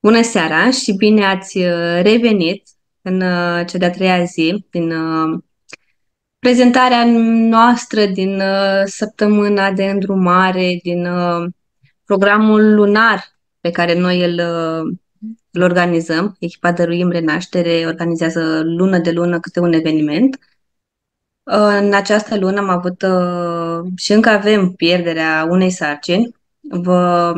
Bună seara și bine ați revenit în cea de-a treia zi din prezentarea noastră din săptămâna de îndrumare, din programul lunar pe care noi îl organizăm. Echipa Dăruim Renaștere organizează lună de lună câte un eveniment. În această lună am avut și încă avem pierderea unei sarcini. Vă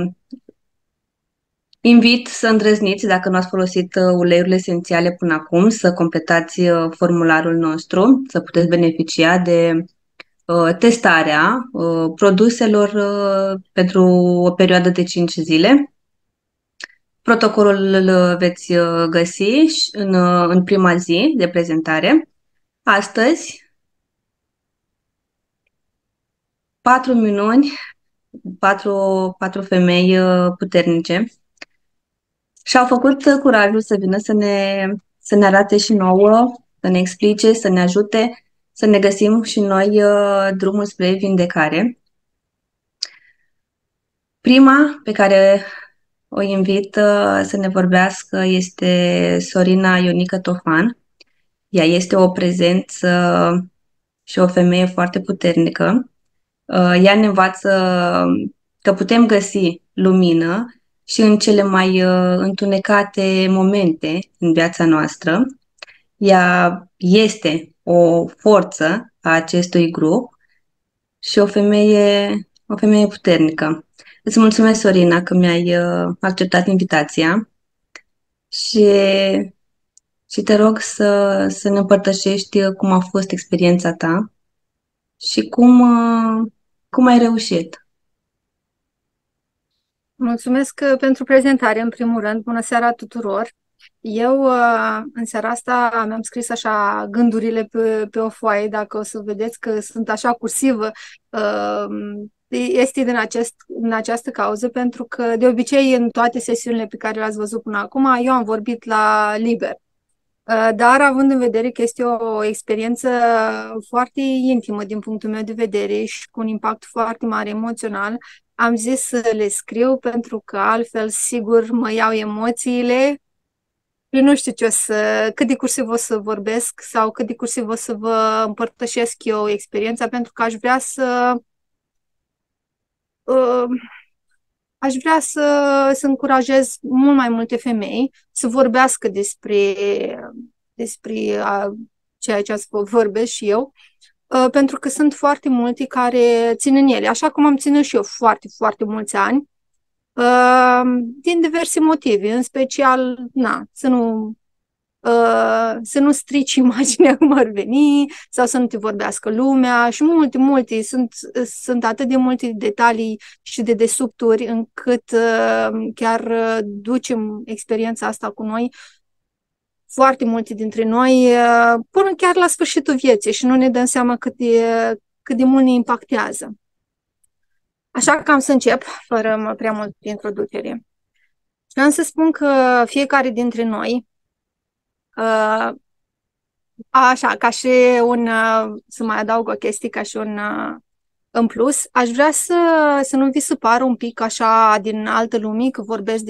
invit să îndrăzniți, dacă nu ați folosit uleiurile esențiale până acum, să completați formularul nostru, să puteți beneficia de testarea produselor pentru o perioadă de 5 zile. Protocolul îl veți găsi în prima zi de prezentare. Astăzi, 4 minuni, patru femei puternice și-au făcut curajul să vină să ne arate și nouă, să ne explice, să ne ajute, să ne găsim și noi drumul spre vindecare. Prima pe care o invit să ne vorbească este Sorina Ionica Tofan. Ea este o prezență și o femeie foarte puternică. Ea ne învață că putem găsi lumină și în cele mai întunecate momente în viața noastră. Ea este o forță a acestui grup și o femeie puternică. Îți mulțumesc, Sorina, că mi-ai acceptat invitația și, și te rog să ne împărtășești cum a fost experiența ta și cum ai reușit. Mulțumesc pentru prezentare, în primul rând. Bună seara tuturor! Eu, în seara asta, mi-am scris așa gândurile pe o foaie, dacă o să vedeți că sunt așa cursivă. uh, Este din această cauză, pentru că, de obicei, în toate sesiunile pe care le-ați văzut până acum, eu am vorbit la liber. Dar având în vedere că este o experiență foarte intimă din punctul meu de vedere și cu un impact foarte mare emoțional, am zis să le scriu pentru că altfel sigur mă iau emoțiile și nu știu cât de cursiv o să vorbesc sau cât de cursiv o să vă împărtășesc eu experiența, pentru că uh, aș vrea să încurajez mult mai multe femei să vorbească despre ceea ce vorbesc și eu, pentru că sunt foarte multe care țin în ele, așa cum am ținut și eu foarte, foarte mulți ani, din diverse motive, în special, să nu strici imaginea cum ar veni sau să nu te vorbească lumea și multe, sunt atât de multe detalii și de desubturi încât chiar ducem experiența asta cu noi, foarte multe dintre noi, până chiar la sfârșitul vieții și nu ne dăm seama cât de mult ne impactează. Așa că am să încep, fără prea multă introducere. Și am să spun că fiecare dintre noi, așa, ca și să mai adaug o chestie, ca și în plus, aș vrea să nu vi se pară un pic așa din altă lume, că vorbesc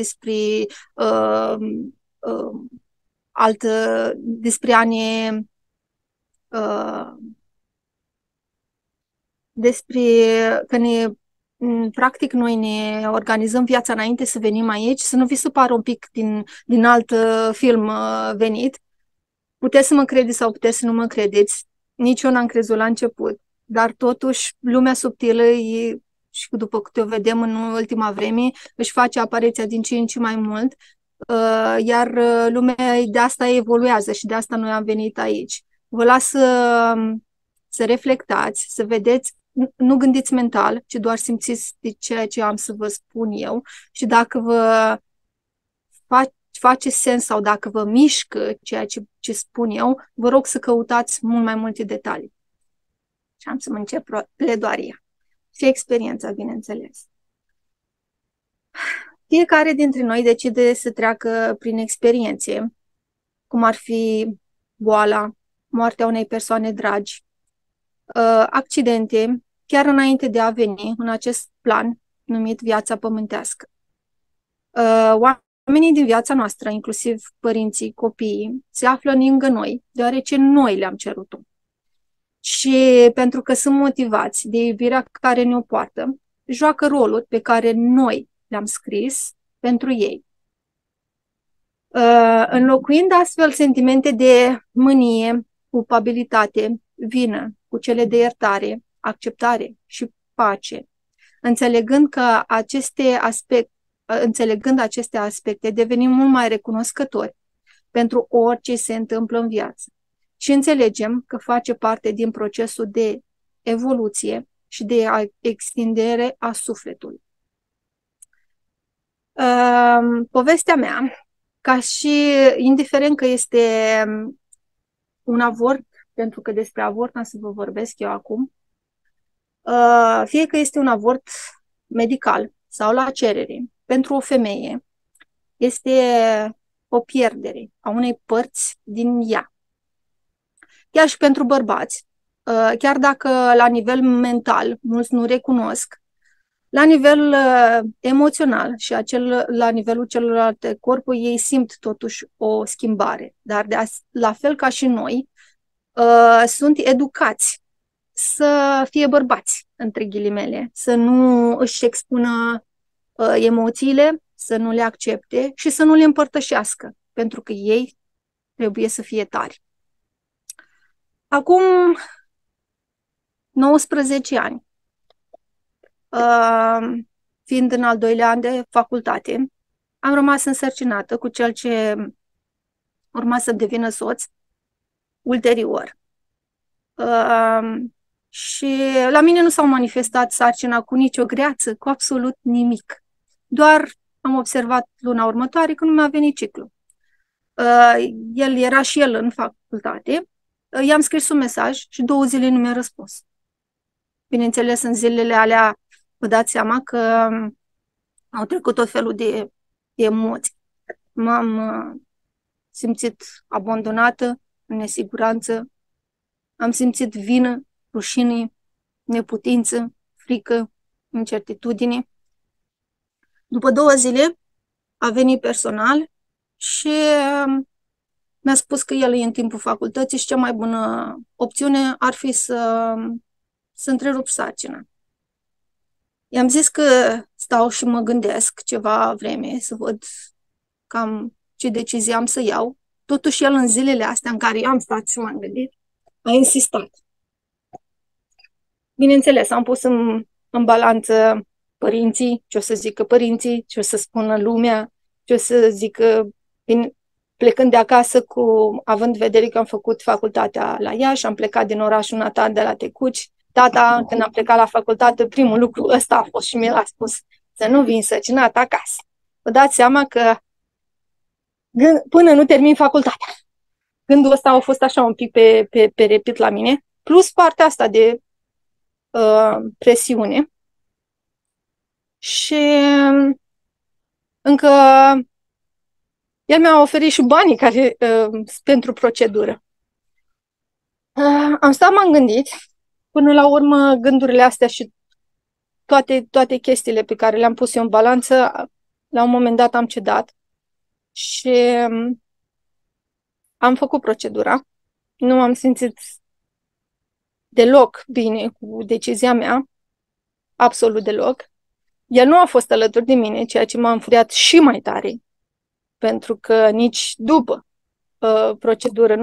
uh, uh, despre a ne, uh, despre că practic noi ne organizăm viața înainte să venim aici, să nu vi se pară un pic din alt film venit. Puteți să mă credeți sau puteți să nu mă credeți. Nici eu n-am crezut la început. Dar totuși, lumea subtilă și după câte o vedem în ultima vreme, își face apariția din ce în ce mai mult, iar lumea de asta evoluează și de asta noi am venit aici. Vă las să reflectați, să vedeți, nu gândiți mental, ci doar simțiți de ceea ce am să vă spun eu și dacă vă face sens sau dacă vă mișcă ceea ce spun eu, vă rog să căutați mult mai multe detalii. Și am să mă încep pledoaria. Și experiența, bineînțeles. Fiecare dintre noi decide să treacă prin experiențe, cum ar fi boala, moartea unei persoane dragi, accidente, chiar înainte de a veni în acest plan numit viața pământească. Oamenii din viața noastră, inclusiv părinții, copiii, se află lângă noi, deoarece noi le-am cerut-o. Și pentru că sunt motivați de iubirea care ne-o poartă, joacă rolul pe care noi le-am scris pentru ei. Înlocuind astfel sentimente de mânie, culpabilitate, vină cu cele de iertare, acceptare și pace, înțelegând aceste aspecte, devenim mult mai recunoscători pentru orice se întâmplă în viață și înțelegem că face parte din procesul de evoluție și de extindere a sufletului. Povestea mea, ca și indiferent că este un avort, pentru că despre avort am să vă vorbesc eu acum, fie că este un avort medical sau la cerere, pentru o femeie, este o pierdere a unei părți din ea. Chiar și pentru bărbați, chiar dacă la nivel mental mulți nu recunosc, la nivel emoțional și la nivelul celorlalte corpuri, ei simt totuși o schimbare. Dar la fel ca și noi, sunt educați să fie bărbați, între ghilimele, să nu își expună emoțiile, să nu le accepte și să nu le împărtășească, pentru că ei trebuie să fie tari. Acum 19 ani, fiind în al doilea an de facultate, am rămas însărcinată cu cel ce urma să devină soț ulterior. Și la mine nu s-au manifestat sarcina cu nicio greață, cu absolut nimic. Doar am observat luna următoare că nu mi-a venit ciclu. El era și el în facultate. I-am scris un mesaj și 2 zile nu mi-a răspuns. Bineînțeles, în zilele alea vă dați seama că au trecut tot felul de emoții. M-am simțit abandonată, în nesiguranță, am simțit vină, rușine, neputință, frică, incertitudine. După 2 zile a venit personal și mi-a spus că el e în timpul facultății și cea mai bună opțiune ar fi să întrerup sarcina. I-am zis că stau și mă gândesc ceva vreme să văd cam ce decizie am să iau. Totuși el în zilele astea în care eu am stat și m-am gândit, a insistat. Bineînțeles, am pus în balanță părinții, ce o să zică părinții, ce o să spună lumea, ce o să zică, plecând de acasă, având în vedere că am făcut facultatea la Iași, am plecat din orașul natal de la Tecuci. Tata, când am plecat la facultate, primul lucru ăsta a fost și mi l-a spus, să nu vin săcinat acasă. Vă dați seama că până nu termin facultatea. Gândul ăsta a fost așa un pic pe repeat la mine, plus partea asta de presiune. Și încă el mi-a oferit și banii care pentru procedură. Am stat, m-am gândit, până la urmă gândurile astea și toate chestiile pe care le-am pus eu în balanță, la un moment dat am cedat și am făcut procedura. Nu m-am simțit deloc bine cu decizia mea, absolut deloc. El nu a fost alături de mine, ceea ce m-a înfuriat și mai tare, pentru că nici după procedură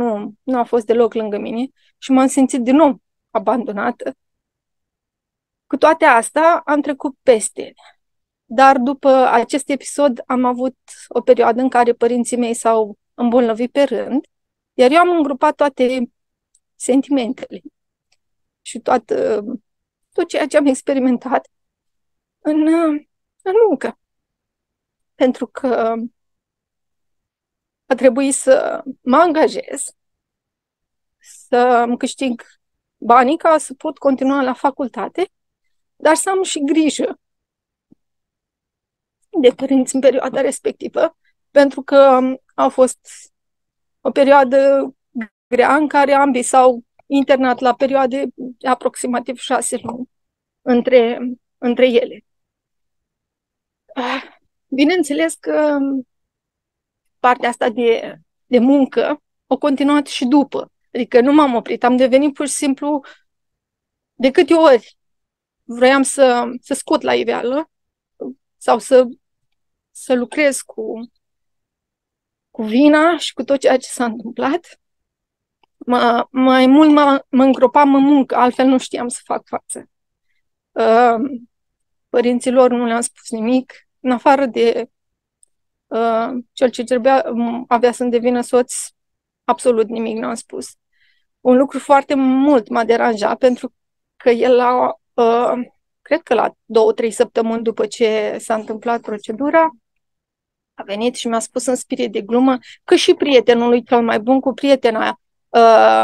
nu a fost deloc lângă mine și m-am simțit din nou abandonată. Cu toate astea am trecut peste. Dar după acest episod am avut o perioadă în care părinții mei s-au îmbolnăvit pe rând, iar eu am îngrupat toate sentimentele și tot ceea ce am experimentat în muncă. Pentru că a trebuit să mă angajez, să îmi câștig banii ca să pot continua la facultate, dar să am și grijă de părinți în perioada respectivă, pentru că a fost o perioadă grea în care ambii s-au internat la perioade aproximativ 6 luni între ele. Bineînțeles că partea asta de muncă, o continuat și după. Adică nu m-am oprit, am devenit pur și simplu, de câte ori vroiam să scot la iveală sau să lucrez cu vina și cu tot ceea ce s-a întâmplat, mai mult mă îngropam în muncă, altfel nu știam să fac față. Părinților nu le-am spus nimic, în afară de cel ce avea să-mi devină soț, absolut nimic nu am spus. Un lucru foarte mult m-a deranjat, pentru că el cred că la 2-3 săptămâni după ce s-a întâmplat procedura, a venit și mi-a spus în spirit de glumă că și prietenul lui cel mai bun cu prietena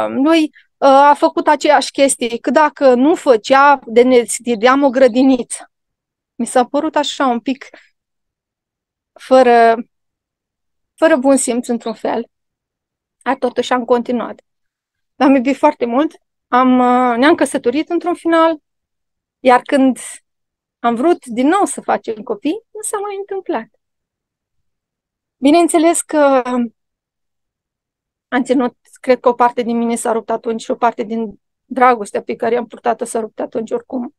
lui a făcut aceeași chestie, că dacă nu făcea, de ne deschideam o grădiniță. Mi s-a părut așa un pic fără bun simț într-un fel. Dar totuși am continuat. L-am iubit foarte mult, ne-am căsătorit într-un final, iar când am vrut din nou să facem copii, nu s-a mai întâmplat. Bineînțeles că am ținut, cred că o parte din mine s-a rupt atunci și o parte din dragostea pe care am purtat-o s-a rupt atunci oricum.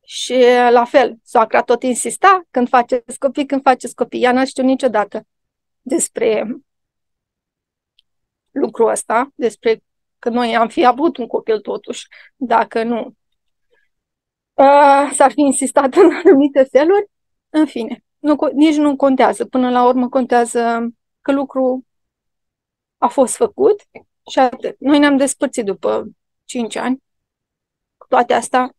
Și la fel, soacra tot insista, când faceți copii, când faceți copii. Ea n-a știut niciodată despre lucrul ăsta, despre că noi am fi avut un copil totuși, dacă nu s-ar fi insistat în anumite feluri. În fine, nici nu contează. Până la urmă contează că lucrul a fost făcut și atât. Noi ne-am despărțit după 5 ani. Cu toate astea,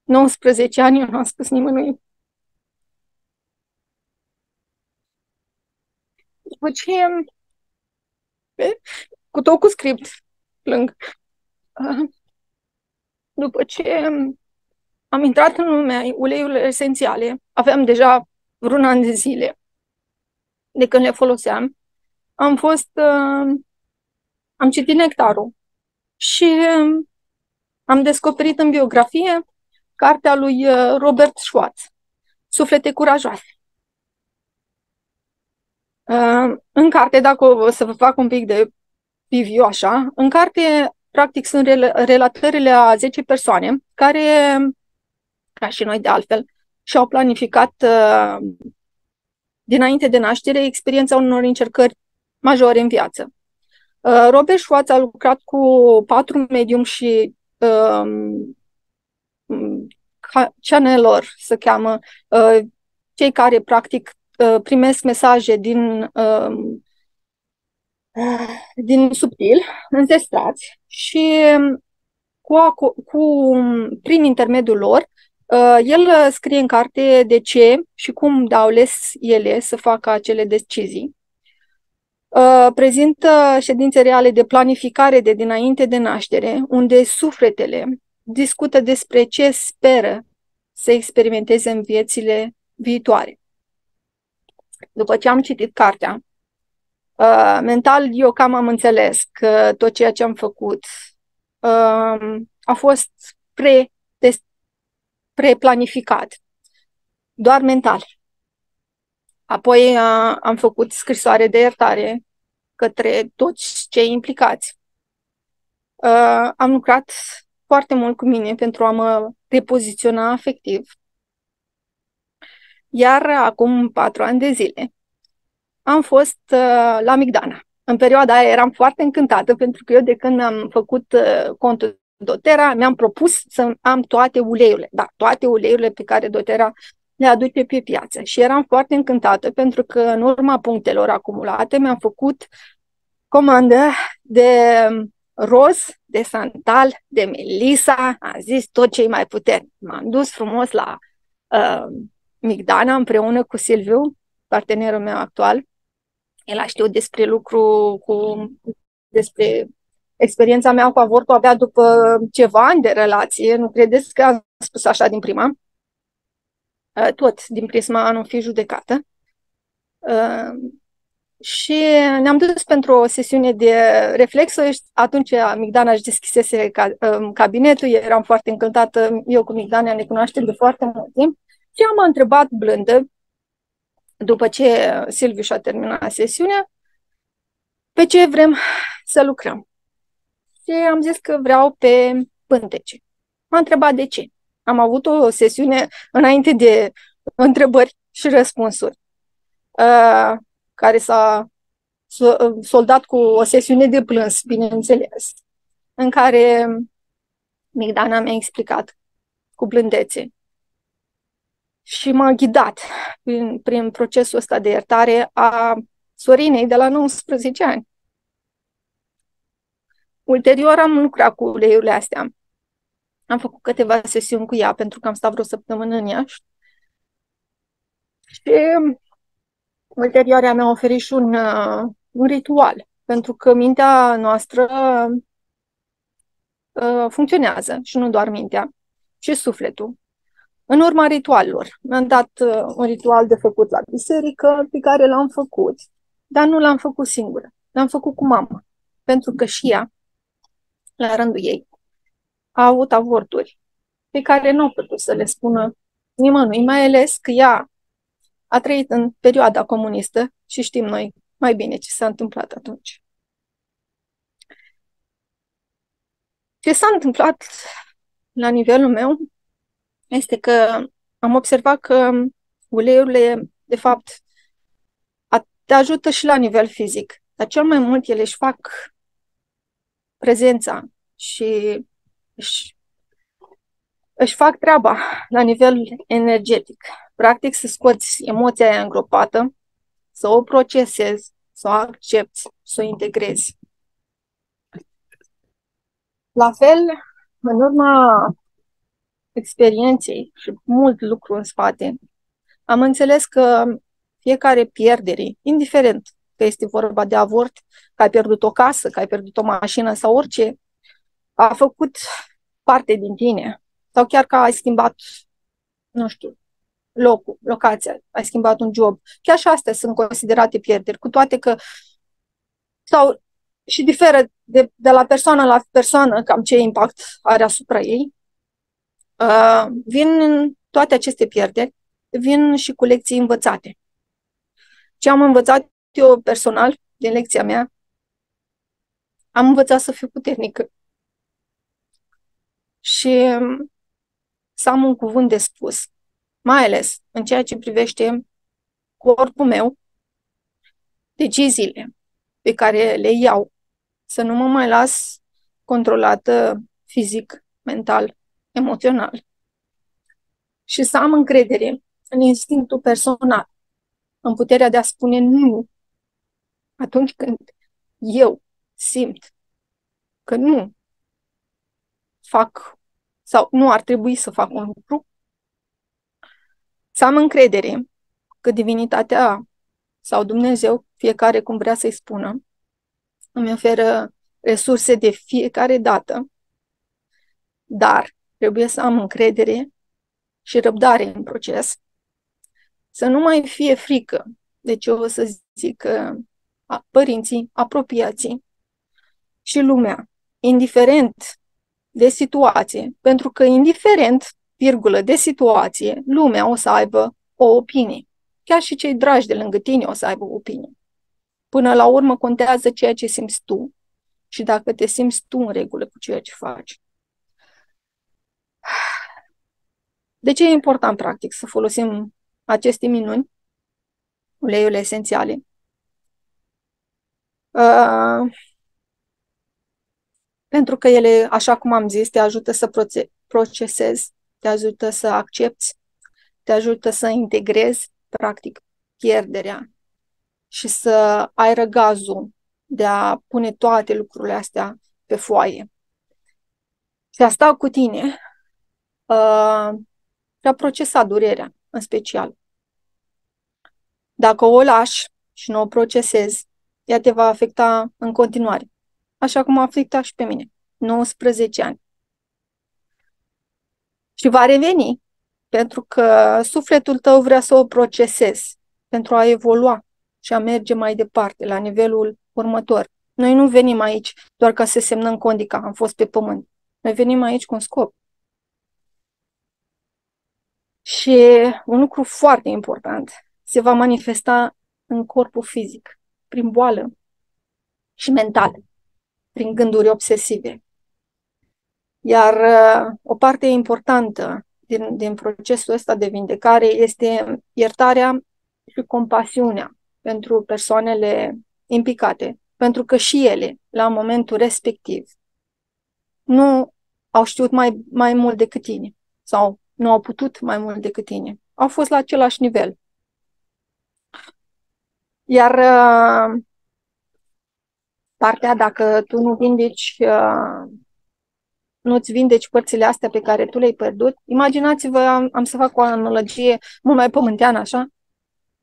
19 ani, eu nu am spus nimănui. După ce, cu tot cu script, plâng. După ce am intrat în lumea uleiurilor esențiale, aveam deja vreun an de zile de când le foloseam, am citit Nectarul și am descoperit în biografie cartea lui Robert Schwartz, Suflete curajoase. În carte, dacă o să vă fac un pic de review așa, în carte, practic, sunt relatările a 10 persoane care, ca și noi de altfel, și-au planificat dinainte de naștere experiența unor încercări majore în viață. Robert Schwartz a lucrat cu 4 medium și channelor, se cheamă, cei care practic primesc mesaje din subtil, înzestrați, și prin intermediul lor, el scrie în carte de ce și cum au ales ele să facă acele decizii. Prezintă ședințe reale de planificare de dinainte de naștere, unde sufletele discută despre ce speră să experimenteze în viețile viitoare. După ce am citit cartea, mental eu cam am înțeles că tot ceea ce am făcut a fost pre-planificat, doar mental. Apoi am făcut scrisoare de iertare către toți cei implicați. Am lucrat foarte mult cu mine pentru a mă repoziționa afectiv. Iar acum 4 ani de zile am fost la Migdana. În perioada aia eram foarte încântată, pentru că eu, de când mi-am făcut contul doTERRA, mi-am propus să am toate uleiurile. Da, toate uleiurile pe care doTERRA le aduce pe piață. Și eram foarte încântată, pentru că în urma punctelor acumulate mi-am făcut comandă de roz, de santal, de melisa, am zis tot ce-i mai puternic. M-am dus frumos la Migdana împreună cu Silviu, partenerul meu actual. El a știut despre despre experiența mea cu avortul abia după ceva ani de relație. Nu credeți că am spus așa din prima? Tot din prisma a nu fi judecată. Și ne-am dus pentru o sesiune de reflexă. Atunci Migdana își deschisese cabinetul, eram foarte încântată. Eu cu Migdana ne cunoaștem de foarte mult timp. Și am întrebat blândă după ce Silviu și-a terminat sesiunea, pe ce vrem să lucrăm. Și am zis că vreau pe pântece. M-a întrebat de ce. Am avut o sesiune înainte de întrebări și răspunsuri, care s-a soldat cu o sesiune de plâns, bineînțeles, în care Migdana mi-a explicat cu blândețe și m-a ghidat prin procesul ăsta de iertare a Sorinei de la 19 ani. Ulterior am lucrat cu uleiurile astea. Am făcut câteva sesiuni cu ea pentru că am stat vreo săptămână în Iași. Și ulterior ea mi-a oferit și un ritual, pentru că mintea noastră funcționează și nu doar mintea, și sufletul. În urma ritualelor, mi-am dat un ritual de făcut la biserică, pe care l-am făcut, dar nu l-am făcut singură, l-am făcut cu mama, pentru că și ea, la rândul ei, a avut avorturi pe care nu au putut să le spună nimănui, mai ales că ea a trăit în perioada comunistă și știm noi mai bine ce s-a întâmplat atunci. Ce s-a întâmplat la nivelul meu este că am observat că uleiurile, de fapt, te ajută și la nivel fizic, dar cel mai mult ele își fac prezența și își fac treaba la nivel energetic. Practic să scoți emoția aia îngropată, să o procesezi, să o accepti, să o integrezi. La fel, în urma experienței și mult lucru în spate, am înțeles că fiecare pierdere, indiferent că este vorba de avort, că ai pierdut o casă, că ai pierdut o mașină sau orice, a făcut parte din tine. Sau chiar că ai schimbat, nu știu, locul, locația, ai schimbat un job. Chiar și astea sunt considerate pierderi, cu toate că sau și diferă de la persoană la persoană cam ce impact are asupra ei. Vin toate aceste pierderi, vin și cu lecții învățate. Ce am învățat eu personal din lecția mea, am învățat să fiu puternică și să am un cuvânt de spus, mai ales în ceea ce privește corpul meu, deciziile pe care le iau, să nu mă mai las controlată fizic, mental, emoțional și să am încredere în instinctul personal, în puterea de a spune nu atunci când eu simt că nu fac sau nu ar trebui să fac un lucru, să am încredere că divinitatea sau Dumnezeu, fiecare cum vrea să-i spună, îmi oferă resurse de fiecare dată, dar trebuie să am încredere și răbdare în proces, să nu mai fie frică de ce o să zică părinții, apropiații și lumea, indiferent de situație, pentru că indiferent, virgulă, de situație, lumea o să aibă o opinie. Chiar și cei dragi de lângă tine o să aibă o opinie. Până la urmă contează ceea ce simți tu și dacă te simți tu în regulă cu ceea ce faci. De ce e important, practic, să folosim aceste minuni, uleiurile esențiale? Pentru că ele, așa cum am zis, te ajută să procesezi, te ajută să accepti, te ajută să integrezi, practic, pierderea și să ai răgazul de a pune toate lucrurile astea pe foaie. Și a sta cu tine și a procesa durerea, în special. Dacă o lași și nu o procesezi, ea te va afecta în continuare, așa cum a afectat și pe mine, 19 ani. Și va reveni, pentru că sufletul tău vrea să o procesezi, pentru a evolua și a merge mai departe, la nivelul următor. Noi nu venim aici doar ca să semnăm condica, am fost pe pământ. Noi venim aici cu un scop. Și un lucru foarte important, se va manifesta în corpul fizic, prin boală și mental, prin gânduri obsesive. Iar o parte importantă din procesul ăsta de vindecare este iertarea și compasiunea pentru persoanele implicate, pentru că și ele, la momentul respectiv, nu au știut mai mult decât tine sau nu au putut mai mult decât tine. Au fost la același nivel. Iar partea, dacă tu nu-ți vindeci părțile astea pe care tu le-ai pierdut, imaginați-vă, am să fac o analogie mult mai pământeană, așa.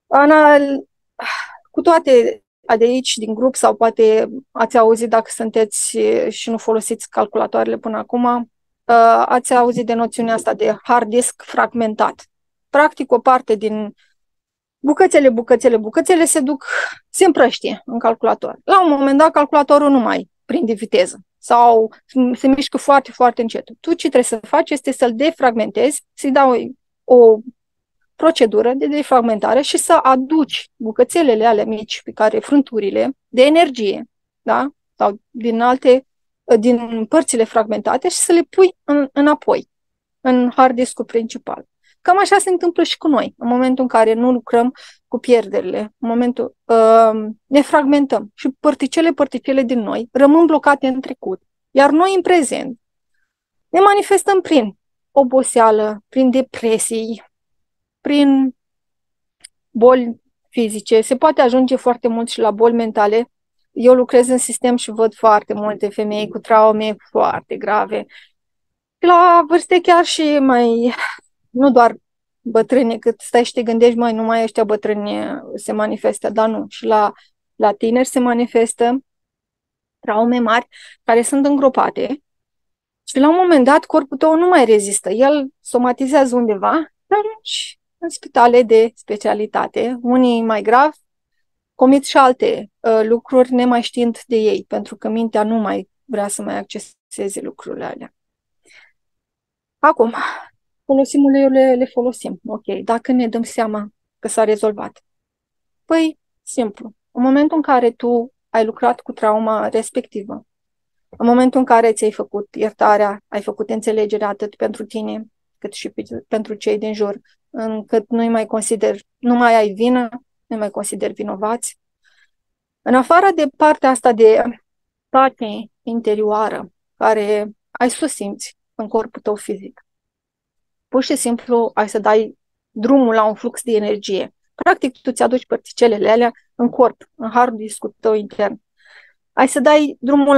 Ana, cu toate de aici, din grup, sau poate ați auzit dacă sunteți și nu folosiți calculatoarele până acum, ați auzit de noțiunea asta de hard disk fragmentat. Practic, o parte din bucățele se împrăștie în calculator. La un moment dat, calculatorul nu mai prinde viteză sau se mișcă foarte, foarte încet. Tu ce trebuie să faci este să-l defragmentezi, să-i dai o procedură de defragmentare și să aduci bucățelele alea mici, pe care frânturile de energie, da? Sau din părțile fragmentate și să le pui înapoi în hard disk-ul principal. Cam așa se întâmplă și cu noi. În momentul în care nu lucrăm cu pierderile, în momentul ne fragmentăm și părticele din noi rămân blocate în trecut. Iar noi, în prezent, ne manifestăm prin oboseală, prin depresii, prin boli fizice. Se poate ajunge foarte mult și la boli mentale. Eu lucrez în sistem și văd foarte multe femei cu traume foarte grave. La vârste chiar și nu doar bătrâni, cât stai și te gândești, numai ăștia bătrâni se manifestă, dar nu. Și la tineri se manifestă traume mari care sunt îngropate și la un moment dat corpul tău nu mai rezistă. El somatizează undeva, ajungi în spitale de specialitate, unii mai grav, comit și alte lucruri nemai știind de ei, pentru că mintea nu mai vrea să mai acceseze lucrurile alea. Acum, le folosim. Ok, dacă ne dăm seama că s-a rezolvat. Păi, simplu. În momentul în care tu ai lucrat cu trauma respectivă, în momentul în care ți-ai făcut iertarea, ai făcut înțelegerea atât pentru tine, cât și pentru cei din jur, încât nu mai ai vină, nu mai consideri vinovați. În afară de partea asta de pace interioară, care ai să o simți în corpul tău fizic, pur și simplu ai să dai drumul la un flux de energie. Practic, tu ți-aduci părticelele alea în corp, în hard disk-ul tău intern. Ai să dai drumul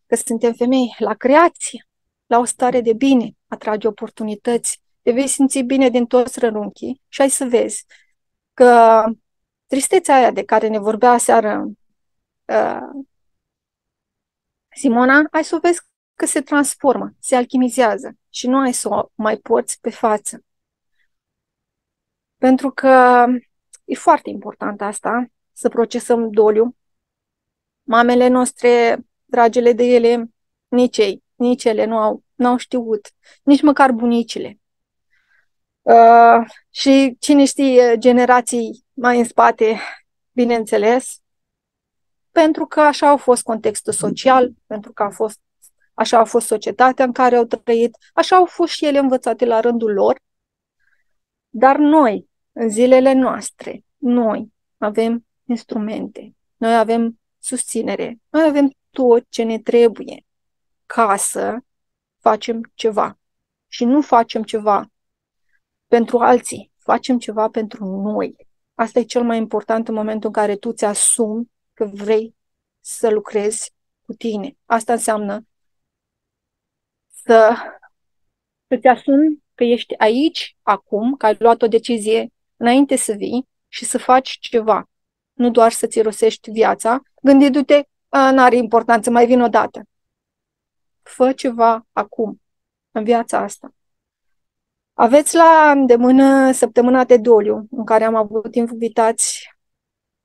că suntem femei, la creație, la o stare de bine, atrage oportunități, te vei simți bine din toți rărunchii și ai să vezi că tristețea aia de care ne vorbea aseară Simona, ai să o vezi că se transformă, se alchimizează și nu ai să o mai porți pe față. Pentru că e foarte important asta, să procesăm doliu. Mamele noastre, dragele de ele, nici ele n-au știut, nici măcar bunicile. Și cine știe, generații mai în spate, bineînțeles, pentru că așa a fost contextul social, pentru că așa a fost societatea în care au trăit, așa au fost și ele învățate la rândul lor. Dar noi, în zilele noastre, noi avem instrumente, noi avem susținere, noi avem tot ce ne trebuie ca să facem ceva. Și nu facem ceva pentru alții, facem ceva pentru noi. Asta e cel mai important în momentul în care tu ți-asumi că vrei să lucrezi cu tine. Asta înseamnă să-ți asumi că ești aici, acum, că ai luat o decizie înainte să vii și să faci ceva. Nu doar să-ți irosești viața, gândindu-te, n-are importanță, mai vin odată. Fă ceva acum, în viața asta. Aveți la îndemână săptămâna de doliu, în care am avut invitați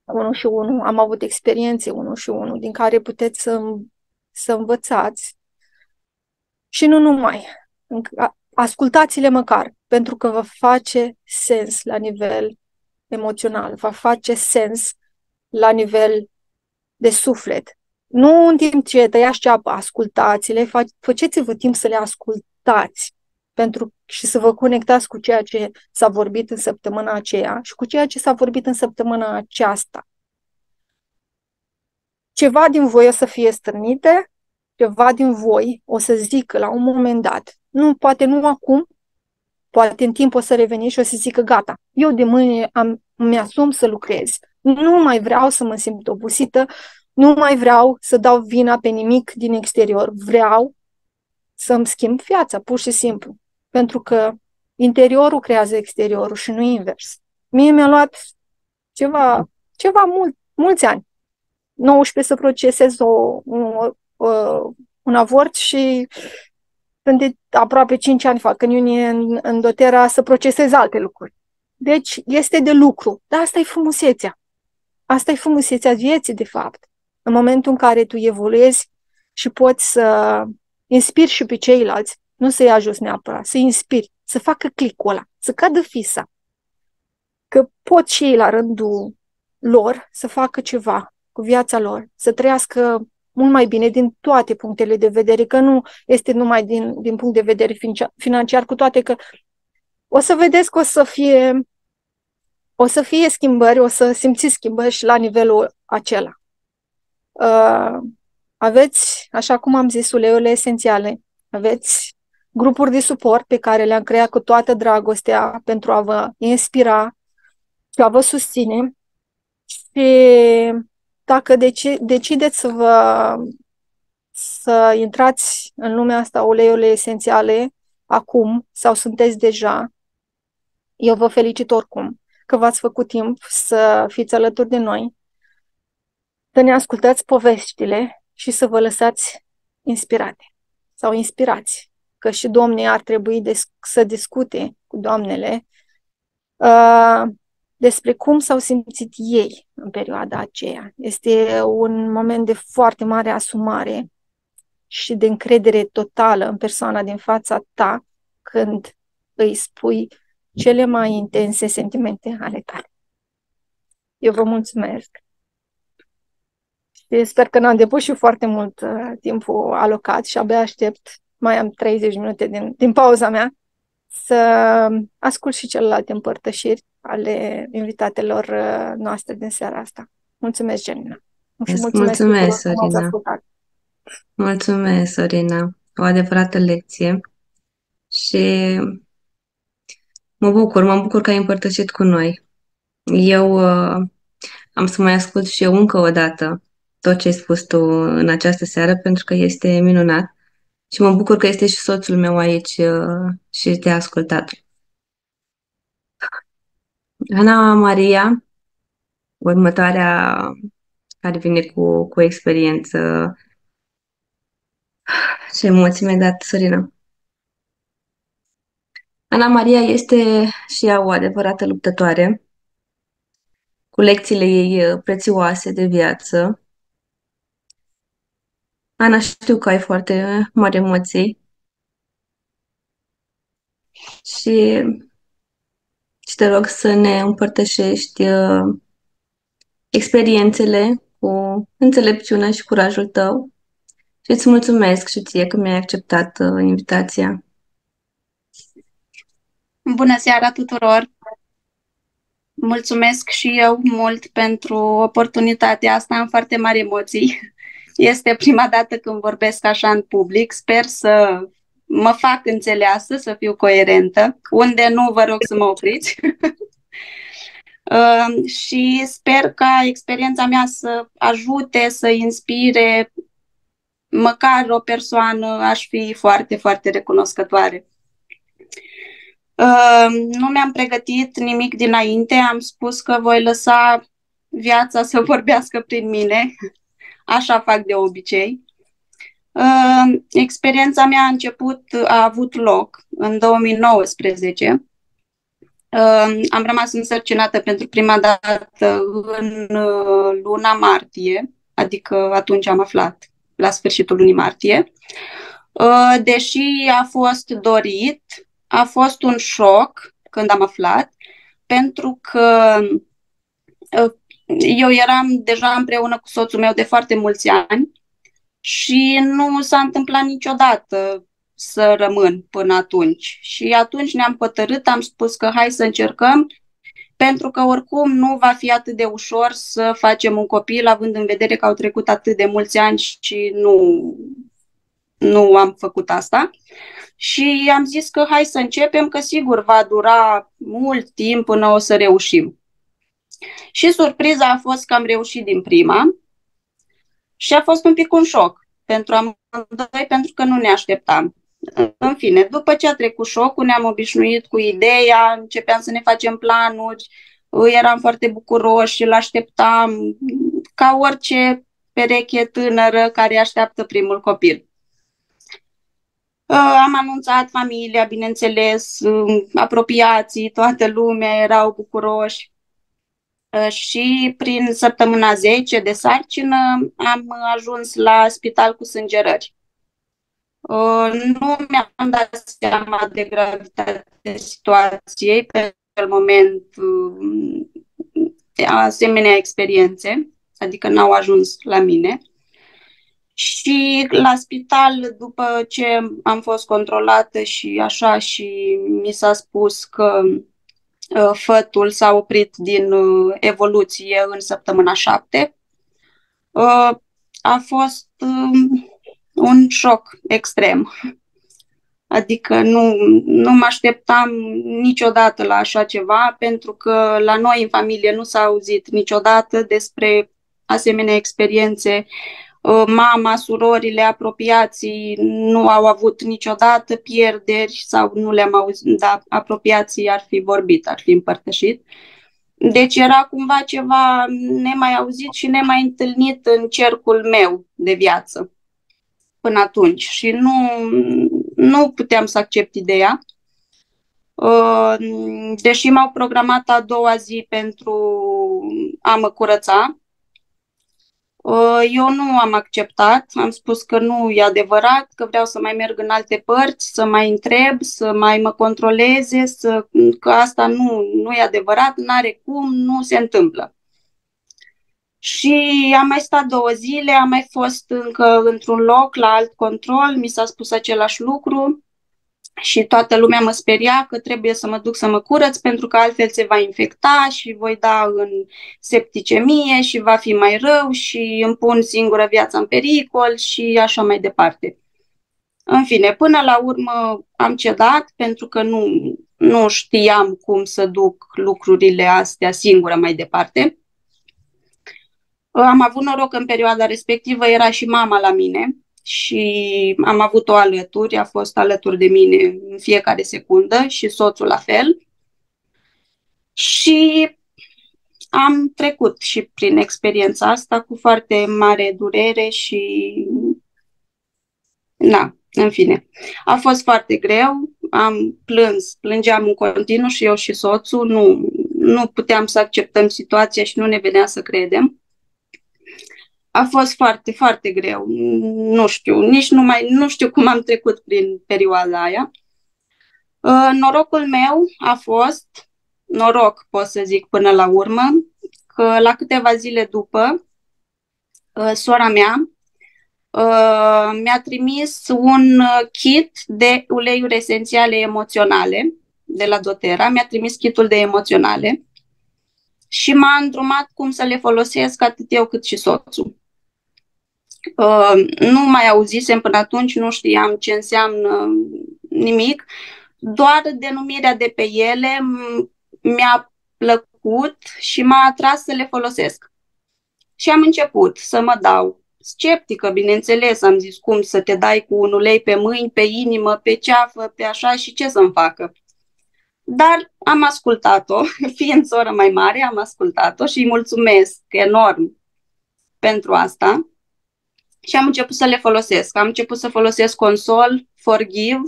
unul și unul, am avut experiențe unul și unul, din care puteți să învățați. Și nu numai. Ascultați-le măcar, pentru că vă face sens la nivel emoțional, va face sens la nivel de suflet. Nu în timp ce tăiați ceapă, ascultați-le, faceți-vă timp să le ascultați și să vă conectați cu ceea ce s-a vorbit în săptămâna aceea și cu ceea ce s-a vorbit în săptămâna aceasta. Ceva din voi o să fie stârnite, ceva din voi o să zică la un moment dat, nu, poate nu acum, poate în timp o să reveni și o să zică, gata, eu de mâine îmi asum să lucrez. Nu mai vreau să mă simt obosită, nu mai vreau să dau vina pe nimic din exterior. Vreau să-mi schimb viața, pur și simplu. Pentru că interiorul creează exteriorul și nu invers. Mie mi-a luat mulți ani, 19 să procesez un avort și sunt de aproape 5 ani, fac în iunie în Dotera, să procesez alte lucruri. Deci este de lucru. Dar asta e frumusețea. Asta e frumusețea vieții, de fapt. În momentul în care tu evoluezi și poți să inspiri și pe ceilalți, nu să-i ajuți neapărat, să-i inspiri, să facă clicul ăla, să cadă fisa. Că pot și ei la rândul lor să facă ceva cu viața lor, să trăiască mult mai bine din toate punctele de vedere, că nu este numai din punct de vedere financiar, cu toate că o să vedeți că o să fie schimbări, o să simțiți schimbări și la nivelul acela. Aveți, așa cum am zis, uleiurile esențiale, aveți grupuri de suport pe care le-am creat cu toată dragostea pentru a vă inspira și a vă susține. Și dacă decideți să intrați în lumea asta uleiurile esențiale acum sau sunteți deja, eu vă felicit oricum că v-ați făcut timp să fiți alături de noi, să ne ascultați poveștile și să vă lăsați inspirate sau inspirați, că și domnii ar trebui să discute cu doamnele despre cum s-au simțit ei în perioada aceea. Este un moment de foarte mare asumare și de încredere totală în persoana din fața ta când îi spui cele mai intense sentimente ale tale. Eu vă mulțumesc și sper că n-am depășit foarte mult timpul alocat și abia aștept, mai am 30 minute din pauza mea, să ascult și celelalte împărtășiri ale invitatelor noastre din seara asta. Mulțumesc, Janina. Și mulțumesc Mulțumesc, că m-ați Sorina. ascultat. Mulțumesc, Sorina. O adevărată lecție. Și mă bucur că ai împărtășit cu noi. Eu am să mai ascult și eu încă o dată tot ce ai spus tu în această seară, pentru că este minunat. Și mă bucur că este și soțul meu aici și te-a ascultat. Ana Maria, următoarea care vine cu experiență. Ce emoții mi-ai dat, Sorina. Ana Maria este și ea o adevărată luptătoare, cu lecțiile ei prețioase de viață. Ana, știu că ai foarte mari emoții și, și te rog să ne împărtășești experiențele cu înțelepciunea și curajul tău și îți mulțumesc și ție că mi-ai acceptat invitația. Bună seara tuturor! Mulțumesc și eu mult pentru oportunitatea asta, am foarte mari emoții. Este prima dată când vorbesc așa în public, sper să mă fac înțeleasă, să fiu coerentă. Unde nu, vă rog să mă opriți. Și sper ca experiența mea să ajute, să inspire măcar o persoană, aș fi foarte, foarte recunoscătoare. Nu mi-am pregătit nimic dinainte, am spus că voi lăsa viața să vorbească prin mine, așa fac de obicei. Experiența mea a avut loc în 2019. Am rămas însărcinată pentru prima dată în luna martie, adică atunci am aflat, la sfârșitul lunii martie. Deși a fost dorit, a fost un șoc când am aflat. pentru că eu eram deja împreună cu soțul meu de foarte mulți ani și nu s-a întâmplat niciodată să rămân până atunci. Și atunci ne-am hotărât, am spus că hai să încercăm, pentru că oricum nu va fi atât de ușor să facem un copil, având în vedere că au trecut atât de mulți ani și nu am făcut asta. Și am zis că hai să începem, că sigur va dura mult timp până o să reușim. Și surpriza a fost că am reușit din prima și a fost un pic un șoc pentru amândoi, pentru că nu ne așteptam. În fine, după ce a trecut șocul, ne-am obișnuit cu ideea, începeam să ne facem planuri, eram foarte bucuroși, îl așteptam ca orice pereche tânără care așteaptă primul copil. Am anunțat familia, bineînțeles, apropiații, toată lumea erau bucuroși. Și prin săptămâna 10 de sarcină am ajuns la spital cu sângerări. Nu mi-am dat seama de gravitatea situației pe acel moment, asemenea experiențe, adică n-au ajuns la mine. Și la spital, după ce am fost controlată și așa, și mi s-a spus că fătul s-a oprit din evoluție în săptămâna 7, a fost un șoc extrem. Adică nu mă așteptam niciodată la așa ceva, pentru că la noi în familie nu s-a auzit niciodată despre asemenea experiențe. Mama, surorile, apropiații nu au avut niciodată pierderi sau nu le-am auzit, dar apropiații ar fi vorbit, ar fi împărtășit. Deci era cumva ceva nemai auzit și nemai întâlnit în cercul meu de viață până atunci și nu puteam să accept ideea. Deși m-au programat a doua zi pentru a mă curăța, eu nu am acceptat, am spus că nu e adevărat, că vreau să mai merg în alte părți, să mai întreb, să mai mă controleze, că asta nu e adevărat, n-are cum, nu se întâmplă. Și am mai stat 2 zile, am mai fost încă într-un loc la alt control, mi s-a spus același lucru și toată lumea mă speria că trebuie să mă duc să mă curăț pentru că altfel se va infecta și voi da în septicemie și va fi mai rău și îmi pun singură viața în pericol și așa mai departe. În fine, până la urmă am cedat pentru că nu știam cum să duc lucrurile astea singură mai departe. Am avut noroc în perioada respectivă, era și mama la mine și am avut-o alături, a fost alături de mine în fiecare secundă și soțul la fel. Și am trecut și prin experiența asta cu foarte mare durere și în fine. A fost foarte greu, am plângeam în continuu și eu și soțul, nu puteam să acceptăm situația și nu ne venea să credem. A fost foarte, foarte greu. Nu știu, nu știu cum am trecut prin perioada aia. Norocul meu a fost, noroc pot să zic până la urmă, că la câteva zile după, sora mea mi-a trimis un kit de uleiuri esențiale emoționale de la doTERRA, mi-a trimis kitul de emoționale și m-a îndrumat cum să le folosesc atât eu cât și soțul. Nu mai auzisem până atunci, nu știam ce înseamnă nimic, doar denumirea de pe ele mi-a plăcut și m-a atras să le folosesc. Și am început să mă dau. Sceptică, bineînțeles, am zis cum să te dai cu un ulei pe mâini, pe inimă, pe ceafă, pe așa și ce să-mi facă. Dar am ascultat-o, fiind soră mai mare, am ascultat-o și îi mulțumesc enorm pentru asta. Și am început să le folosesc. Am început să folosesc Consol, Forgive.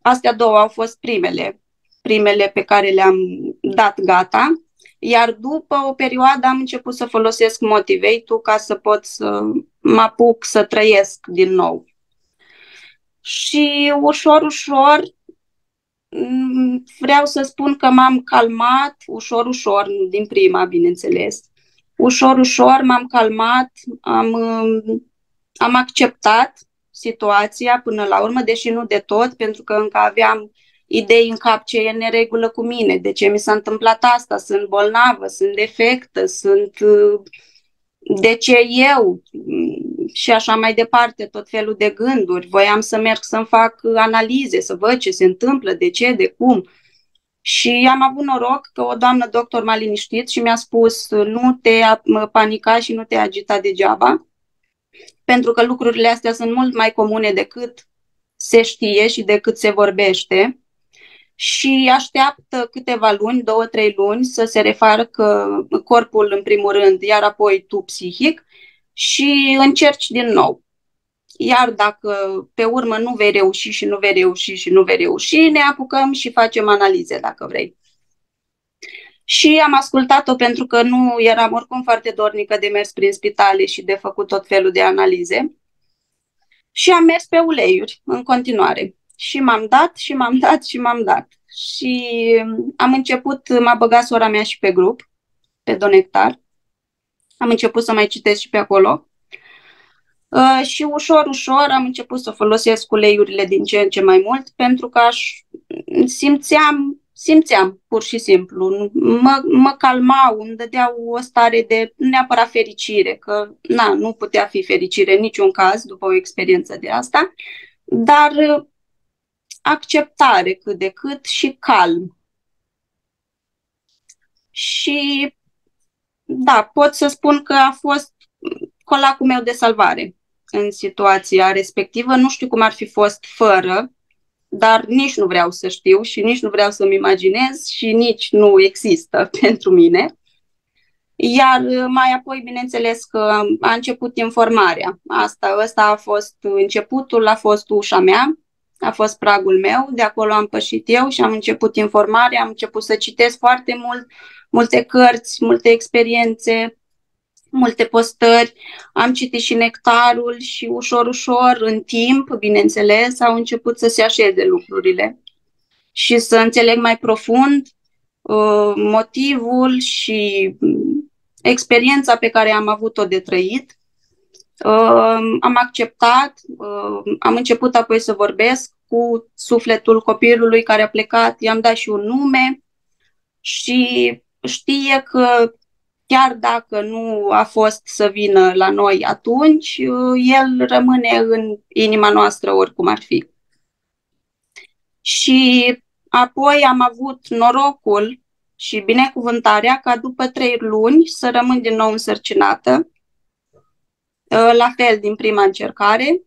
Astea două au fost primele pe care le-am dat gata. Iar după o perioadă am început să folosesc Motivate-ul ca să pot să mă apuc să trăiesc din nou. Și ușor, ușor Vreau să spun că m-am calmat ușor, ușor, din prima, bineînțeles. Ușor, ușor m-am calmat, am acceptat situația până la urmă, deși nu de tot, pentru că încă aveam idei în cap ce e în neregulă cu mine, de ce mi s-a întâmplat asta, sunt bolnavă, sunt defectă, de ce eu și așa mai departe, tot felul de gânduri. Voiam să merg să-mi fac analize, să văd ce se întâmplă, de ce, de cum. Și am avut noroc că o doamnă doctor m-a liniștit și mi-a spus nu te panica și nu te agita degeaba, pentru că lucrurile astea sunt mult mai comune decât se știe și decât se vorbește. Și așteaptă câteva luni, 2-3 luni, să se refacă corpul în primul rând, iar apoi tu psihic și încerci din nou. Iar dacă pe urmă nu vei reuși și nu vei reuși și nu vei reuși, ne apucăm și facem analize dacă vrei. Și am ascultat-o pentru că nu eram oricum foarte dornică de mers prin spitale și de făcut tot felul de analize. Și am mers pe uleiuri în continuare. Și m-am dat și m-am dat și m-am dat. Și am început, m-a băgat sora mea și pe grup, pe Donectar. Am început să mai citesc și pe acolo. Și ușor, ușor am început să folosesc uleiurile din ce în ce mai mult, pentru că simțeam pur și simplu. Mă calmau, îmi dădeau o stare de neapărat fericire, că nu putea fi fericire în niciun caz după o experiență de asta, dar acceptare cât de cât și calm. Și da, pot să spun că a fost colacul meu de salvare în situația respectivă. Nu știu cum ar fi fost fără, dar nici nu vreau să știu și nici nu vreau să-mi imaginez și nici nu există pentru mine. Iar mai apoi, bineînțeles că a început informarea. Ăsta a fost începutul, a fost ușa mea, a fost pragul meu, de acolo am pășit eu și am început informarea, am început să citesc foarte mult, multe cărți, multe experiențe, multe postări, am citit și Nectarul și ușor, ușor, în timp, bineînțeles, au început să se așeze lucrurile și să înțeleg mai profund motivul și experiența pe care am avut-o de trăit. Am acceptat, am început apoi să vorbesc cu sufletul copilului care a plecat, i-am dat și un nume și știe că chiar dacă nu a fost să vină la noi atunci, el rămâne în inima noastră oricum ar fi. Și apoi am avut norocul și binecuvântarea ca după 3 luni să rămân din nou însărcinată, la fel din prima încercare,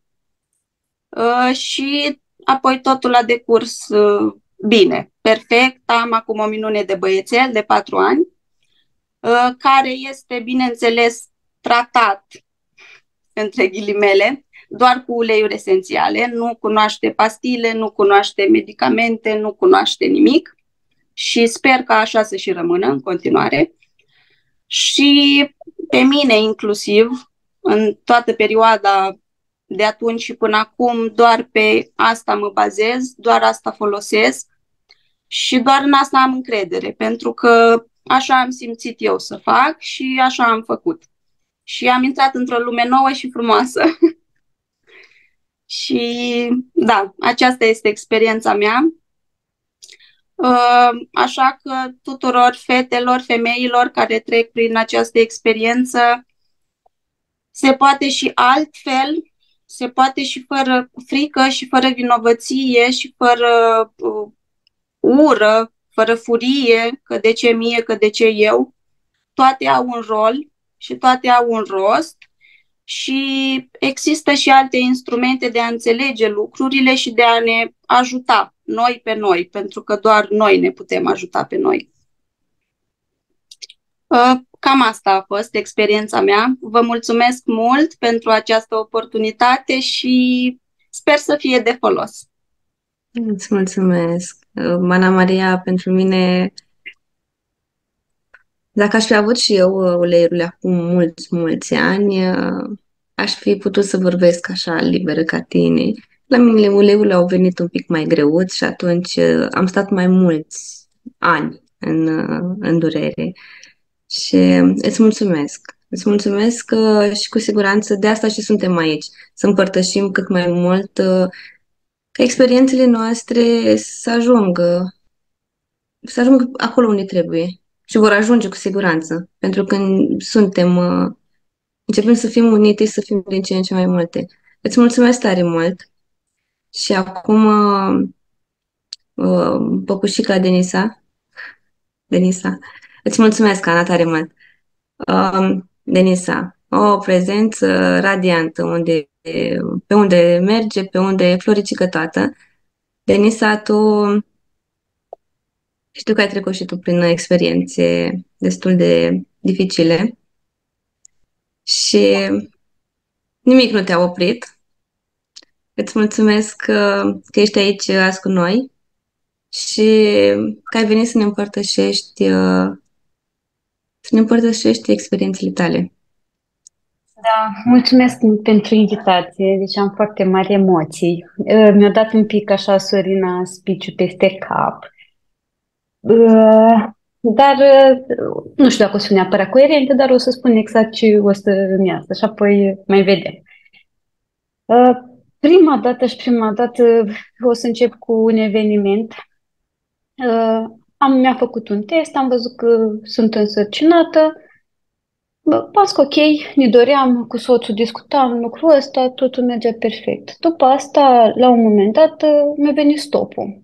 și apoi totul a decurs bine, perfect. Am acum o minune de băiețel de 4 ani, care este, bineînțeles, tratat, între ghilimele, doar cu uleiuri esențiale, nu cunoaște pastile, nu cunoaște medicamente, nu cunoaște nimic și sper că așa să și rămână în continuare. Și pe mine inclusiv, în toată perioada de atunci și până acum, doar pe asta mă bazez, doar asta folosesc și doar în asta am încredere, pentru că așa am simțit eu să fac și așa am făcut. Și am intrat într-o lume nouă și frumoasă. Și da, aceasta este experiența mea. Așa că tuturor fetelor, femeilor care trec prin această experiență, se poate și altfel, se poate și fără frică și fără vinovăție și fără ură, fără furie, că de ce mie, că de ce eu. Toate au un rol și toate au un rost și există și alte instrumente de a înțelege lucrurile și de a ne ajuta noi pe noi, pentru că doar noi ne putem ajuta pe noi. Cam asta a fost experiența mea. Vă mulțumesc mult pentru această oportunitate și sper să fie de folos. Îți mulțumesc. Mana Maria, pentru mine, dacă aș fi avut și eu uleiurile acum mulți ani, aș fi putut să vorbesc așa liberă ca tine La mine uleiurile au venit un pic mai greuți și atunci am stat mai mulți ani în durere. Și îți mulțumesc. Îți mulțumesc și cu siguranță de asta și suntem aici, să împărtășim cât mai mult, ca experiențele noastre să ajungă acolo unde trebuie și vor ajunge cu siguranță, pentru că începem să fim unite și să fim din ce în ce mai multe. Îți mulțumesc tare mult și acum păpușica Denisa, îți mulțumesc, Ana, tare mult. Denisa, o prezență radiantă pe unde merge, pe unde e floricică toată. Denisa, știu că ai trecut și tu prin experiențe destul de dificile și nimic nu te-a oprit. Îți mulțumesc că ești aici azi cu noi și că ai venit să ne împărtășești experiențele tale. Da, mulțumesc mult pentru invitație, deci am foarte mari emoții. Mi-a dat un pic așa Sorina speech-ul peste cap. Dar nu știu dacă o să fie neapărat coerentă, dar o să spun exact ce o să îmi iasă și apoi mai vedem. Prima dată o să încep cu un eveniment. Mi-a făcut un test, am văzut că sunt însărcinată. Pas ok, ne doream, cu soțul discutam lucrul ăsta, totul mergea perfect. După asta, la un moment dat, mi-a venit stopul.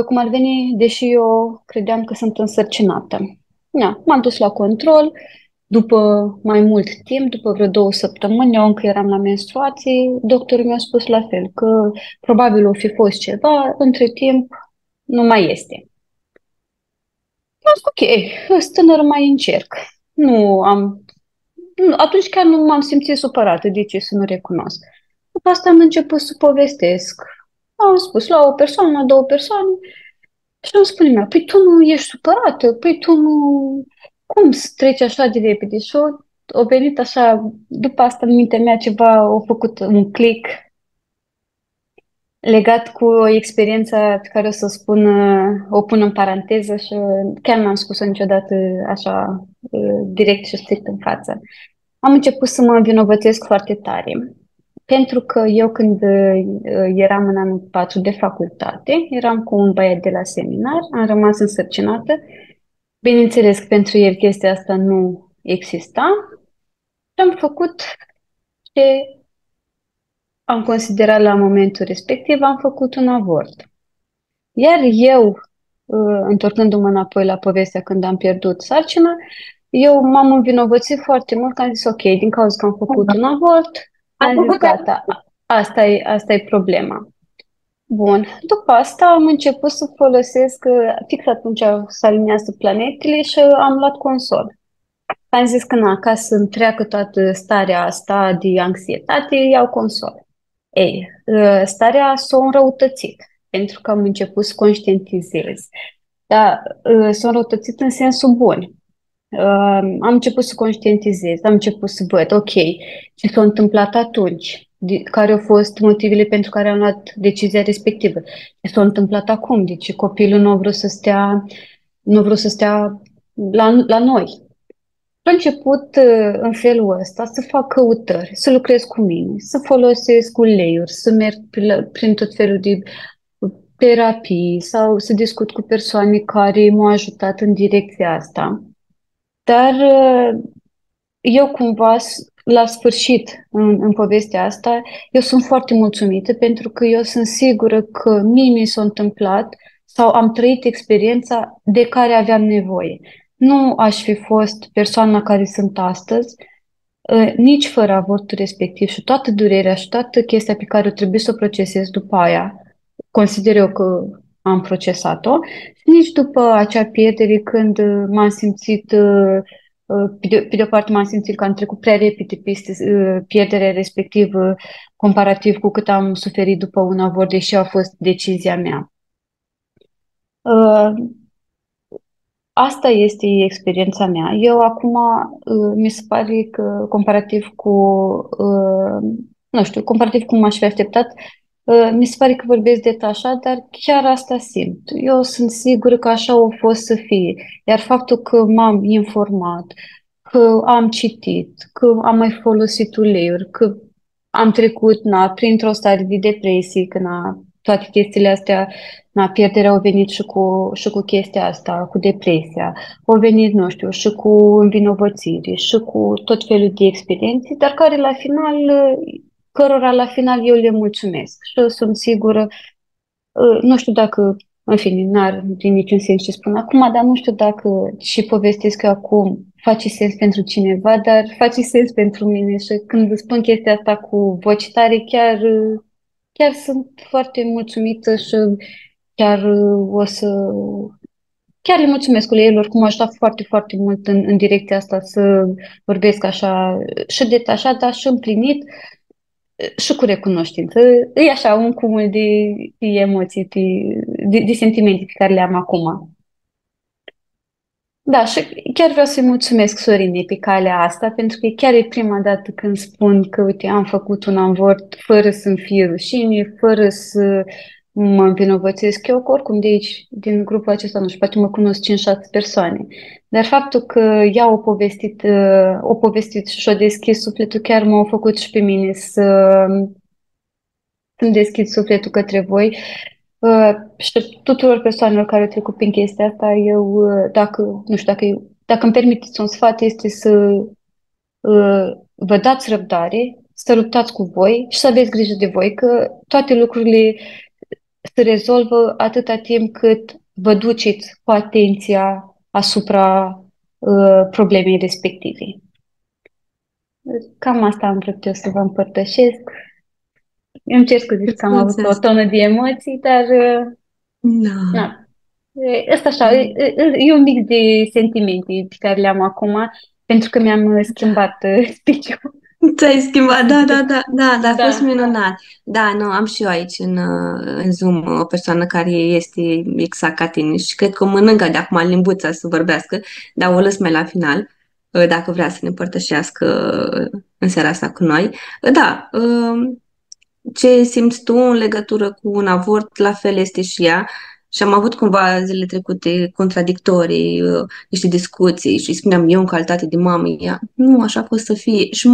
Cum ar veni, deși eu credeam că sunt însărcinată. M-am dus la control, după mai mult timp, după vreo 2 săptămâni, eu încă eram la menstruații, doctorul mi-a spus la fel, că probabil o fi fost ceva, între timp nu mai este. Am zis, ok, tânăr mai încerc. Atunci chiar nu m-am simțit supărată, de ce să nu recunosc. După asta am început să povestesc. Am spus la o persoană, la 2 persoane și îmi spune mea, păi tu nu ești supărată, păi tu nu... Cum să treci așa de repede? Și o venit așa, după asta în mintea mea ceva, a făcut un click legat cu experiența pe care o să spun, o pun în paranteză și chiar n-am spus-o niciodată așa direct și strict în față. Am început să mă învinovățesc foarte tare, pentru că eu când eram în anul 4 de facultate, eram cu un băiat de la seminar, am rămas însărcinată. Bineînțeles că pentru el chestia asta nu exista și am făcut ce am considerat la momentul respectiv, am făcut un avort. Iar eu, întorcându-mă înapoi la povestea când am pierdut sarcina, eu m-am învinovățit foarte mult, că am zis ok, din cauza că am făcut un avort, am zis gata, asta e problema. Bun, după asta am început să folosesc, fix atunci să aliniază planetele și am luat consol. Am zis că ca să-mi treacă toată starea asta de anxietate, iau consol. Ei, starea s-a înrăutățit, pentru că am început să conștientizez. Dar s-a înrăutățit în sensul bun. Am început să conștientizez, am început să văd, ok, ce s-a întâmplat atunci, care au fost motivele pentru care am luat decizia respectivă, ce s-a întâmplat acum, de ce copilul nu a vrut să stea la noi. Am început în felul ăsta să fac căutări, să lucrez cu mine, să folosesc uleiuri, să merg prin tot felul de terapii sau să discut cu persoane care m-au ajutat în direcția asta. Dar eu cumva, la sfârșit, în povestea asta, eu sunt foarte mulțumită pentru că eu sunt sigură că mie mi s-a întâmplat sau am trăit experiența de care aveam nevoie. Nu aș fi fost persoana care sunt astăzi, nici fără avortul respectiv și toată durerea și toată chestia pe care o trebuie să o procesez după aia, consider eu că am procesat-o, nici după acea pierdere când m-am simțit, pe de o parte m-am simțit că am trecut prea repede peste pierderea respectivă comparativ cu cât am suferit după un avort, deși a fost decizia mea. Asta este experiența mea. Eu acum mi se pare că comparativ cu, nu știu, comparativ cum m-aș fi așteptat, Mi se pare că vorbesc detașat, dar chiar asta simt. Eu sunt sigură că așa o fost să fie. Iar faptul că m-am informat, că am citit, că am mai folosit uleiuri, că am trecut printr-o stare de depresie, că toate chestiile astea, pierderea au venit și cu chestia asta, cu depresia, au venit, nu știu, și cu învinovățire, și cu tot felul de experiențe, dar cărora la final eu le mulțumesc și eu sunt sigură, nu știu dacă, în fine, n-ar niciun sens ce spun acum, dar nu știu dacă și povestesc eu acum face sens pentru cineva, dar face sens pentru mine și când îți spun chestia asta cu voce tare, chiar sunt foarte mulțumită și chiar o să... Chiar le mulțumesc colegilor cum m-au ajutat foarte, foarte mult în direcția asta să vorbesc așa și detașat, dar și împlinit și cu recunoștință. E așa un cumul de emoții, de sentimente pe care le am acum. Da, și chiar vreau să-i mulțumesc Sorinei pe calea asta, pentru că chiar e prima dată când spun că, uite, am făcut un avort fără să-mi fie rușine, fără să mă învinovățesc eu, că oricum de aici, din grupul acesta, nu știu, poate mă cunosc 5-6 persoane. Dar faptul că ea o povestit și o deschis sufletul, chiar m-a făcut și pe mine să-mi deschid sufletul către voi. Și tuturor persoanelor care au trecut prin chestia asta, eu, dacă, nu știu, dacă îmi permiteți un sfat, este să vă dați răbdare, să luptați cu voi și să aveți grijă de voi, că toate lucrurile se rezolvă atâta timp cât vă duceți cu atenția asupra problemei respective. Cam asta am vrut eu să vă împărtășesc. Eu îmi cer scuze că am avut o tonă de emoții, dar na. Asta așa, e un mix de sentimente pe care le-am acum, pentru că mi-am schimbat speech-ul. Ți-ai schimbat, da, a fost minunat. Da, nu, am și eu aici în Zoom o persoană care este exact ca tine și cred că o mănâncă de acum limbuța să vorbească, dar o lăs mai la final, dacă vrea să ne împărtășească în seara asta cu noi. Da, ce simți tu în legătură cu un avort, la fel este și ea. Și am avut cumva zilele trecute contradictorii, niște discuții și spuneam eu în calitate de mamă, ea, nu, așa a fost să fie. Și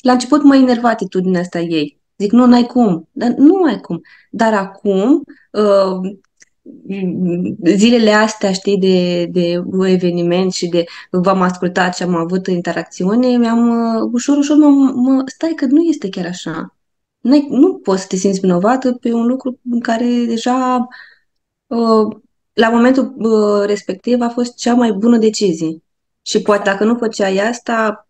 la început mă enerva atitudinea asta ei. Zic, nu, n-ai cum. Dar nu ai cum. Dar acum, zilele astea, știi, de eveniment și de v-am ascultat și am avut interacțiune, ușor, stai că nu este chiar așa. Nu poți să te simți vinovată pe un lucru în care deja la momentul respectiv a fost cea mai bună decizie. Și poate dacă nu făceai asta,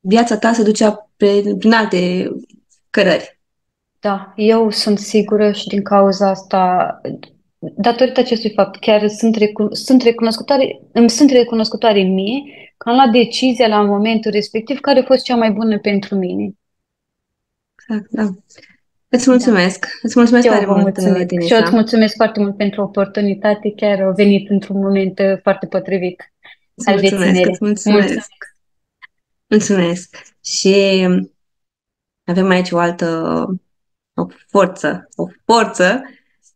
viața ta se ducea prin alte cărări. Da, eu sunt sigură și din cauza asta, datorită acestui fapt, chiar sunt recunoscătoare mie că am luat decizia la momentul respectiv care a fost cea mai bună pentru mine. Exact, da. Îți mulțumesc. Îți mulțumesc tare mult, Denisa. Și eu îți mulțumesc foarte mult pentru oportunitate. Chiar au venit într-un moment foarte potrivit al vieții mele. Îți mulțumesc. Mulțumesc. Și avem aici o forță.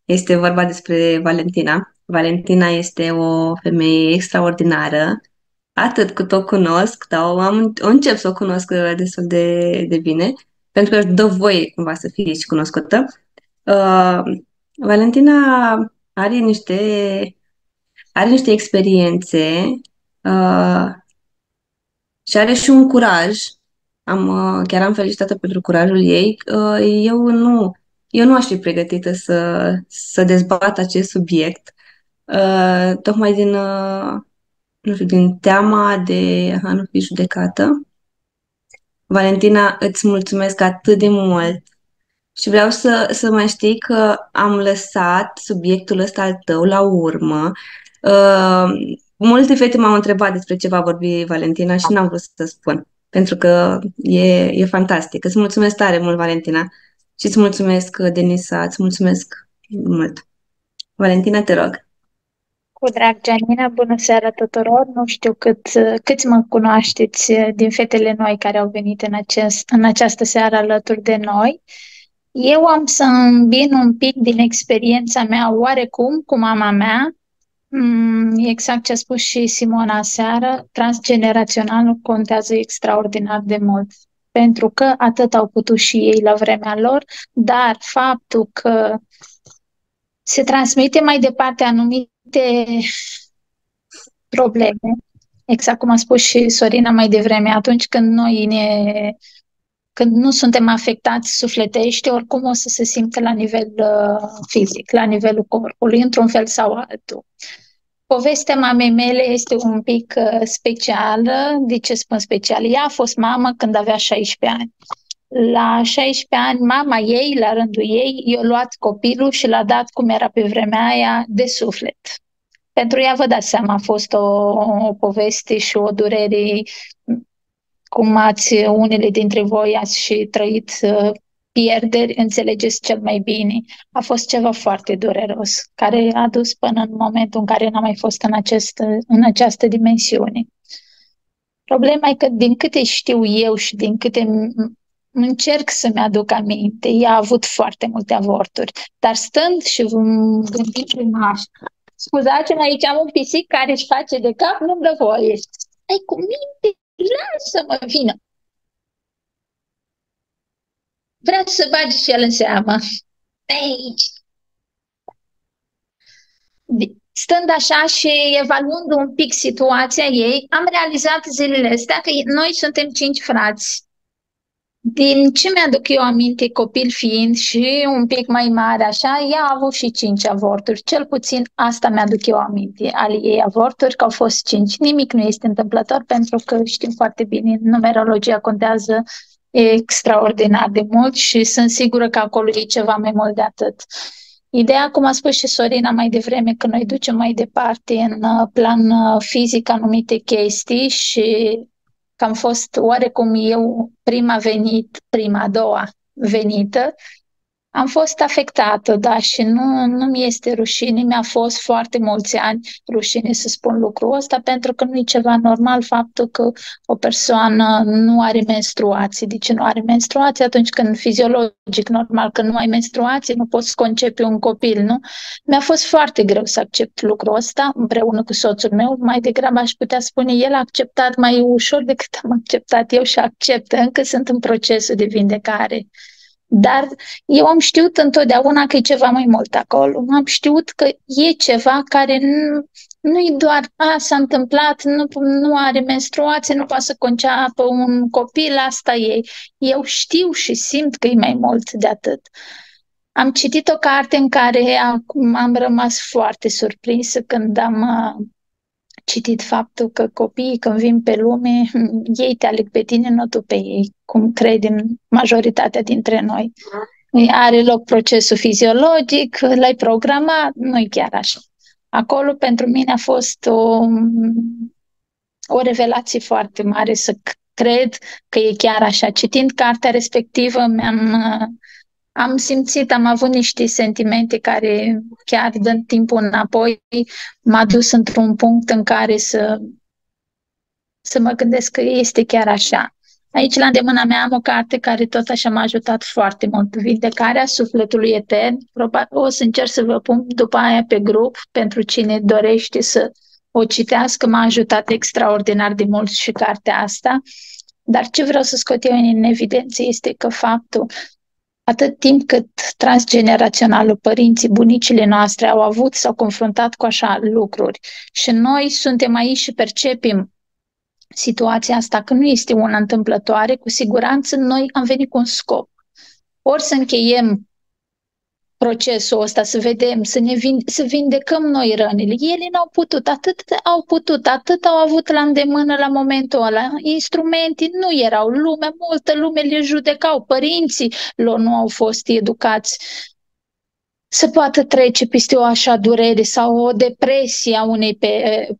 Este vorba despre Valentina. Valentina este o femeie extraordinară. Atât cât o cunosc, dar încep să o cunosc destul de bine, pentru că își dă voie cumva să fie și cunoscută. Valentina are niște experiențe și are și un curaj. Chiar am felicitat-o pentru curajul ei. Eu nu aș fi pregătită să dezbat acest subiect, tocmai din teama de a nu fi judecată. Valentina, îți mulțumesc atât de mult și vreau să mai știi că am lăsat subiectul ăsta al tău la urmă. Multe fete m-au întrebat despre ce va vorbi Valentina și n-am vrut să spun, pentru că e fantastic. Îți mulțumesc tare mult, Valentina, și îți mulțumesc, Denisa, îți mulțumesc mult. Valentina, te rog. Cu drag, Gianina, bună seara tuturor! Nu știu câți mă cunoașteți din fetele noi care au venit în această seară alături de noi. Eu am să îmbin un pic din experiența mea oarecum cu mama mea. Exact ce a spus și Simona aseară, transgeneraționalul contează extraordinar de mult. Pentru că atât au putut și ei la vremea lor, dar faptul că se transmite mai departe anumite probleme, exact cum a spus și Sorina mai devreme, atunci când nu suntem afectați sufletește, oricum o să se simte la nivel fizic, la nivelul corpului, într-un fel sau altul. Povestea mamei mele este un pic specială. De ce spun specială? Ea a fost mamă când avea 16 ani. La 16 ani, mama ei, la rândul ei, i-a luat copilul și l-a dat, cum era pe vremea aia, de suflet. Pentru ea, vă dați seama, a fost o poveste și o durere, cum unele dintre voi ați și trăit pierderi, înțelegeți cel mai bine. A fost ceva foarte dureros, care a dus până în momentul în care n-am mai fost în această dimensiune. Problema e că, din câte știu eu și din câte încerc să-mi aduc aminte, ea a avut foarte multe avorturi, dar stând și gândindu-mă așa, scuzați-mă, aici am un pisic care își face de cap, nu-mi dă voie. Ai cu minte, lasă-mă, vină. Vrea să bagi și el în seamă. Aici. Stând așa și evaluând un pic situația ei, am realizat zilele astea că noi suntem 5 frați. Din ce mi-aduc eu aminte, copil fiind și un pic mai mare așa, ea a avut și 5 avorturi. Cel puțin asta mi-aduc eu aminte, ale ei avorturi, că au fost 5. Nimic nu este întâmplător pentru că știm foarte bine, numerologia contează extraordinar de mult și sunt sigură că acolo e ceva mai mult de atât. Ideea, cum a spus și Sorina mai devreme, că noi ducem mai departe în plan fizic anumite chestii și că am fost oarecum eu prima, a doua venită, am fost afectată, da, și nu mi este rușine, mi-a fost foarte mulți ani rușine să spun lucrul ăsta, pentru că nu e ceva normal faptul că o persoană nu are menstruații. De ce nu are menstruații? Atunci când fiziologic, normal, că nu ai menstruații, nu poți concepe un copil, nu? Mi-a fost foarte greu să accept lucrul ăsta împreună cu soțul meu, mai degrabă aș putea spune, el a acceptat mai ușor decât am acceptat eu și acceptă, încă sunt în procesul de vindecare. Dar eu am știut întotdeauna că e ceva mai mult acolo. Am știut că e ceva care nu e doar s-a întâmplat, nu are menstruație, nu poate să conceapă un copil, asta e. Eu știu și simt că e mai mult de atât. Am citit o carte în care am rămas foarte surprinsă când am citit faptul că copiii când vin pe lume, ei te aleg pe tine, nu tu pe ei, cum credem majoritatea dintre noi. Are loc procesul fiziologic, l-ai programat, nu-i chiar așa. Acolo pentru mine a fost o revelație foarte mare să cred că e chiar așa. Citind cartea respectivă, am simțit, am avut niște sentimente care, chiar dând timpul înapoi, m-a dus într-un punct în care să mă gândesc că este chiar așa. Aici, la îndemâna mea, am o carte care tot așa m-a ajutat foarte mult. Vindecarea sufletului etern. Probabil o să încerc să vă pun după aia pe grup, pentru cine dorește să o citească. M-a ajutat extraordinar de mult și cartea asta. Dar ce vreau să scot eu în evidență este că faptul, atât timp cât transgeneraționalul, părinții, bunicile noastre au avut, s-au confruntat cu așa lucruri și noi suntem aici și percepem situația asta, că nu este una întâmplătoare, cu siguranță noi am venit cu un scop. Ori să încheiem procesul ăsta, să vedem, să vindecăm noi rănile. Ele n-au putut, atât au avut la îndemână la momentul ăla. Instrumente nu erau, multă lume le judecau, părinții lor nu au fost educați să poată trece peste o așa durere sau o depresie a unei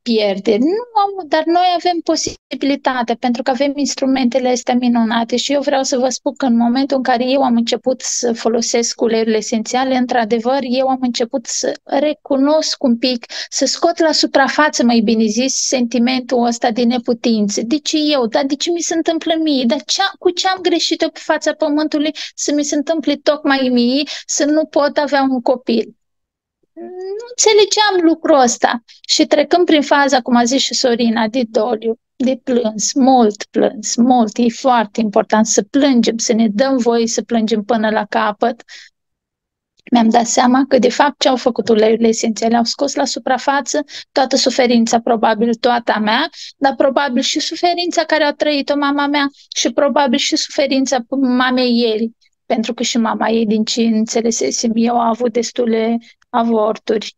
pierderi. Nu am, dar noi avem posibilitatea, pentru că avem instrumentele astea minunate și eu vreau să vă spun că în momentul în care eu am început să folosesc uleiurile esențiale, într-adevăr, eu am început să recunosc un pic, să scot la suprafață, mai bine zis, sentimentul ăsta de neputință. De ce eu? Dar de ce mi se întâmplă mie? Dar cu ce am greșit eu pe fața pământului să mi se întâmple tocmai mie să nu pot avea un copil? Nu înțelegeam lucrul ăsta. Și trecând prin faza, cum a zis și Sorina, de doliu, de plâns, mult. E foarte important să plângem, să ne dăm voie să plângem până la capăt. Mi-am dat seama că, de fapt, ce au făcut uleiurile esențiale? Au scos la suprafață toată suferința, probabil toată a mea, dar probabil și suferința care a trăit-o mama mea și probabil și suferința mamei ei, pentru că și mama ei, din ce înțelesesem eu, a avut destule avorturi.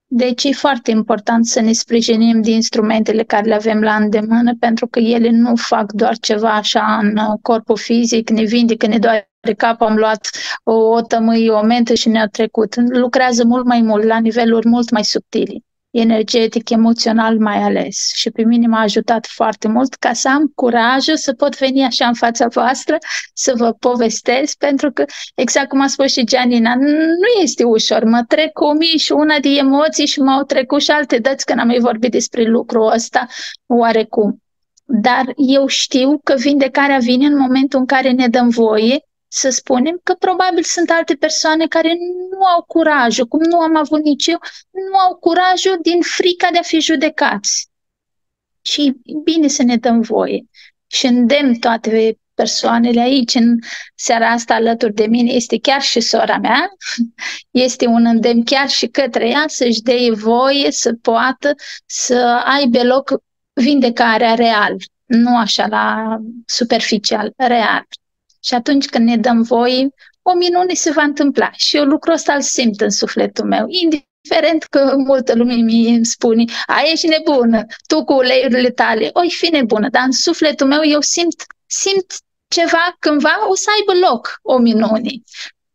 Deci e foarte important să ne sprijinim din instrumentele care le avem la îndemână, pentru că ele nu fac doar ceva așa în corpul fizic, ne vindecă, ne doare capul, am luat o tămâie, o mentă și ne-a trecut. Lucrează mult mai mult, la niveluri mult mai subtile, energetic, emoțional mai ales. Și pe mine m-a ajutat foarte mult ca să am curajul să pot veni așa în fața voastră, să vă povestesc, pentru că, exact cum a spus și Gianina, nu este ușor. Mă trec cu 1001 de emoții și m-au trecut și alte dăți când am mai vorbit despre lucrul ăsta, oarecum. Dar eu știu că vindecarea vine în momentul în care ne dăm voie să spunem că probabil sunt alte persoane care nu au curajul, cum nu am avut nici eu, nu au curajul din frica de a fi judecați. Și e bine să ne dăm voie. Și îndemn toate persoanele aici, în seara asta alături de mine, este chiar și sora mea, este un îndemn chiar și către ea să-și dea voie să poată să aibă loc vindecarea real, nu așa la superficial, real. Și atunci când ne dăm voie, o minune se va întâmpla. Și eu lucrul ăsta îl simt în sufletul meu, indiferent că multă lume mi spune, ești nebună, tu cu uleiurile tale, oi fi nebună, dar în sufletul meu eu simt ceva, cândva o să aibă loc o minune.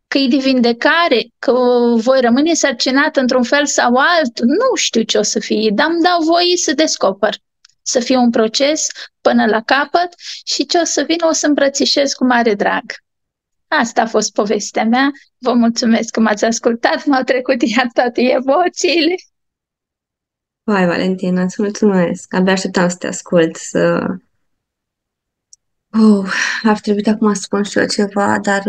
Că e de vindecare, că voi rămâne sărcinată într-un fel sau altul, nu știu ce o să fie, dar îmi dau voie să descoper. Să fie un proces până la capăt și ce o să vină o să îmbrățișez cu mare drag. Asta a fost povestea mea. Vă mulțumesc că m-ați ascultat, m-au trecut iar toate emoțiile. Vai, Valentina, îți mulțumesc. Abia așteptam să te ascult, să... ar trebui acum să spun și eu ceva, dar...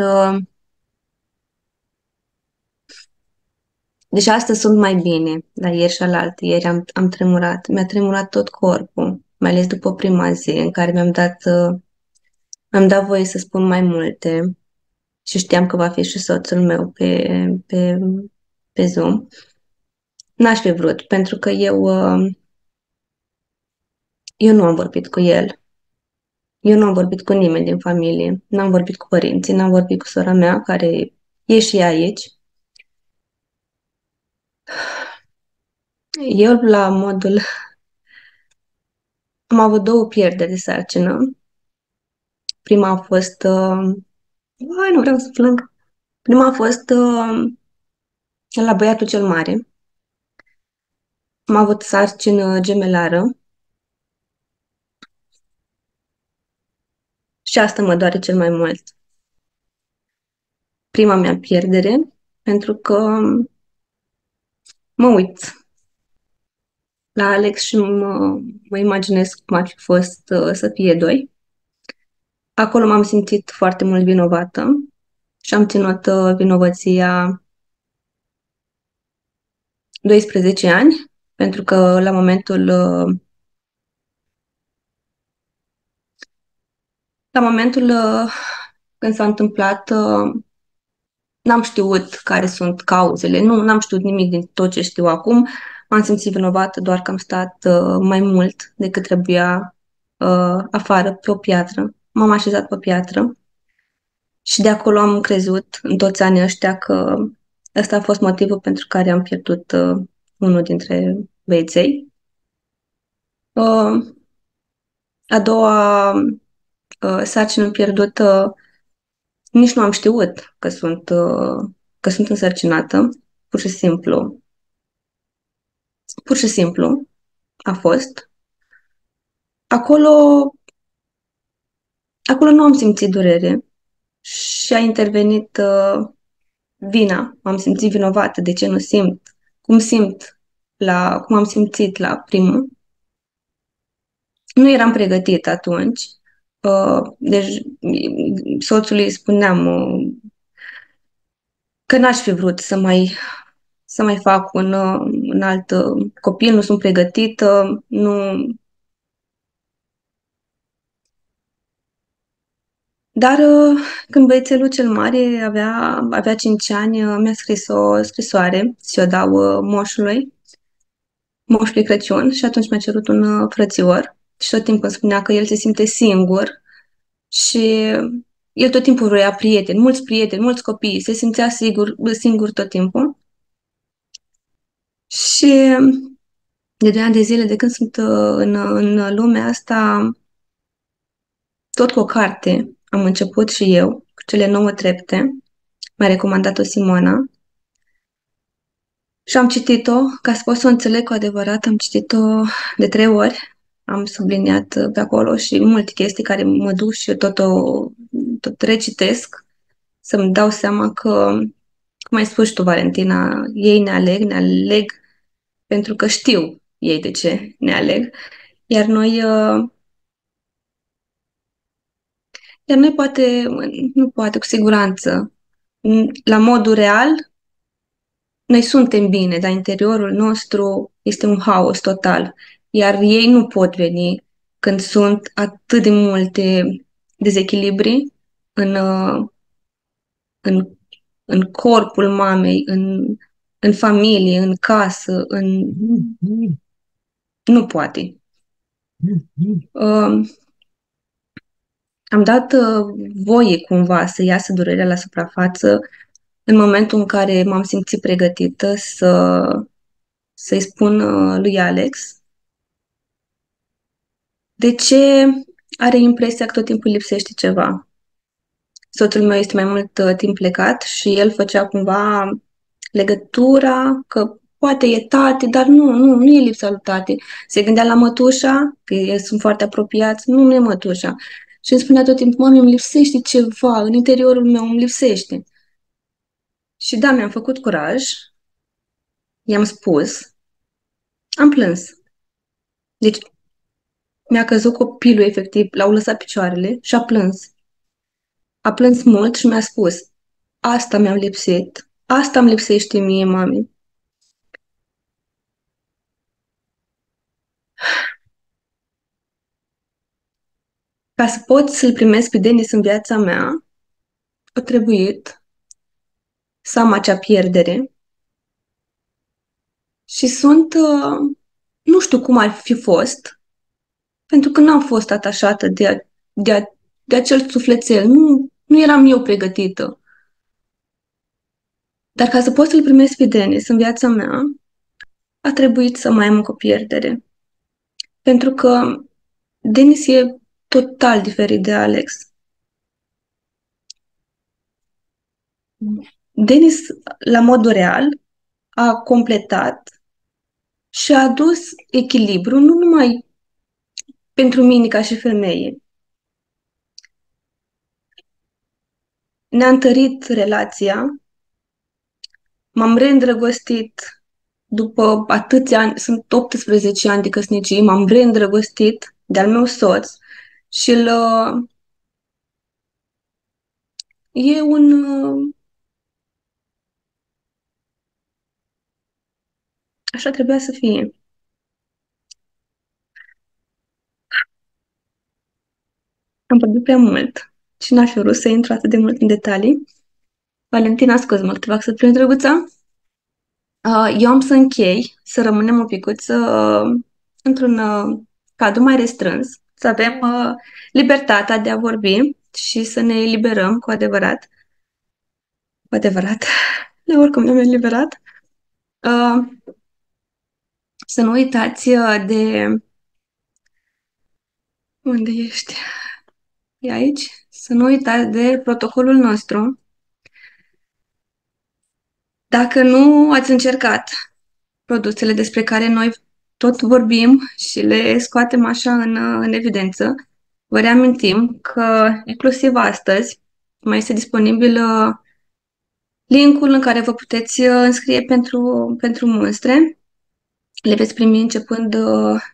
Deci astăzi sunt mai bine, dar ieri și alaltă. Ieri am tremurat. Mi-a tremurat tot corpul, mai ales după prima zi în care mi-am dat voie să spun mai multe și știam că va fi și soțul meu pe Zoom. N-aș fi vrut, pentru că eu nu am vorbit cu el. Eu nu am vorbit cu nimeni din familie. N-am vorbit cu părinții, n-am vorbit cu sora mea, care e și ea aici. Eu, la modul... Am avut 2 pierderi de sarcină. Prima a fost... nu vreau să plâng. Prima a fost la băiatul cel mare. Am avut sarcină gemelară. Și asta mă doare cel mai mult. Prima mea pierdere, pentru că mă uit la Alex și mă imaginez cum ar fi fost să fie 2. Acolo m-am simțit foarte mult vinovată și am ținut vinovăția 12 ani, pentru că la momentul când s-a întâmplat, n-am știut care sunt cauzele, n-am știut nimic din tot ce știu acum. M-am simțit vinovată doar că am stat mai mult decât trebuia afară, pe o piatră. M-am așezat pe piatră și de acolo am crezut în toți anii ăștia că ăsta a fost motivul pentru care am pierdut unul dintre băieței. A doua sarcină pierdută, nici nu am știut că sunt că sunt însărcinată, pur și simplu a fost. Acolo, acolo nu am simțit durere și a intervenit vina. M-am simțit vinovată. De ce nu simt? Cum am simțit la primul. Nu eram pregătită atunci. Deci soțului îi spuneam că n-aș fi vrut să mai fac un alt copil, nu sunt pregătită, nu. Dar când băiețelul cel mare avea 5 ani, mi-a scris o scrisoare să o dau moșului Crăciun, și atunci mi-a cerut un frățior și tot timpul îmi spunea că el se simte singur și el tot timpul vrea prieteni, mulți copii, se simțea singur tot timpul. Și de 2 ani de zile, de când sunt în lumea asta, tot cu o carte am început și eu, cu cele 9 trepte. Mi-a recomandat-o Simona. Și am citit-o, ca să pot să o înțeleg cu adevărat, am citit-o de 3 ori. Am subliniat pe acolo și multe chestii care mă duc și tot recitesc, să-mi dau seama că, cum ai spus și tu, Valentina, ei ne aleg pentru că știu ei de ce ne aleg. Iar noi, poate, nu poate, cu siguranță, la modul real, noi suntem bine, dar interiorul nostru este un haos total. Iar ei nu pot veni când sunt atât de multe dezechilibri în, în, în corpul mamei, în familie, în casă, nu poate. Am dat voie cumva să iasă durerea la suprafață în momentul în care m-am simțit pregătită să-i spun lui Alex de ce are impresia că tot timpul lipsește ceva. Soțul meu este mai mult timp plecat și el făcea cumva legătura că poate e tati, dar nu e lipsa lui tati. Se gândea la mătușa, că ei sunt foarte apropiați, nu e mătușa. Și îmi spunea tot timpul, mami, îmi lipsește ceva, în interiorul meu îmi lipsește. Și da, mi-am făcut curaj, i-am spus, am plâns. Deci mi-a căzut copilul, efectiv, l-au lăsat picioarele și a plâns. A plâns mult și mi-a spus, asta mi-a lipsit, asta îmi lipsește mie, mami. Ca să pot să-l primesc pe Denis în viața mea, a trebuit să am acea pierdere și nu știu cum ar fi fost, pentru că n-am fost atașată de acel sufletel, nu eram eu pregătită. Dar ca să pot să-l primesc pe Denis în viața mea, a trebuit să mai am o pierdere. Pentru că Denis e total diferit de Alex. Denis, la modul real, a completat și a adus echilibru nu numai pentru mine ca și femeie. Ne-a întărit relația, m-am reîndrăgostit după atâția ani, sunt 18 ani de căsnicie, m-am reîndrăgostit de-al meu soț și e așa trebuia să fie. Am vorbit prea mult și n-aș fi vrut să intru atât de mult în detalii. Valentina, scuze-mă, te fac să prind, drăguța? Eu am să închei, să rămânem un picuț într-un cadru mai restrâns, să avem libertatea de a vorbi și să ne eliberăm cu adevărat. Cu adevărat. Oricum ne-am eliberat. Uh, Să nu uitați de... Unde ești? E aici? Să nu uitați de protocolul nostru. Dacă nu ați încercat produsele despre care noi tot vorbim și le scoatem așa în evidență, vă reamintim că inclusiv astăzi mai este disponibil linkul în care vă puteți înscrie pentru mânstre. Le veți primi începând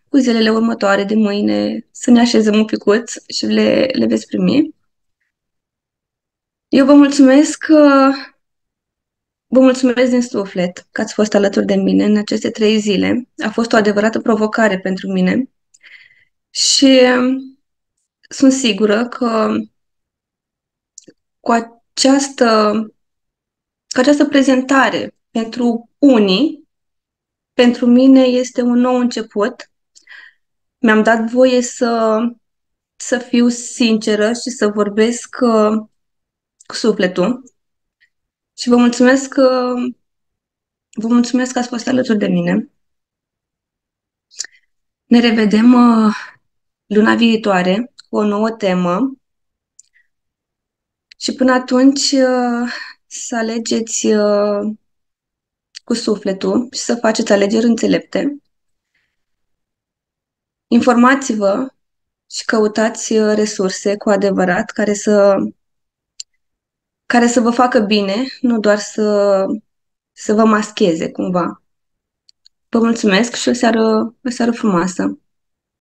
cu zilele următoare de mâine, să ne așezăm un picuț și le veți primi. Eu vă mulțumesc din suflet că ați fost alături de mine în aceste 3 zile. A fost o adevărată provocare pentru mine și sunt sigură că cu această, cu această prezentare pentru unii, pentru mine este un nou început. Mi-am dat voie să fiu sinceră și să vorbesc cu sufletul și vă mulțumesc că ați fost alături de mine. Ne revedem luna viitoare cu o nouă temă și până atunci să alegeți cu sufletul și să faceți alegeri înțelepte. Informați-vă și căutați resurse cu adevărat care să vă facă bine, nu doar să vă mascheze cumva. Vă mulțumesc și o seară frumoasă!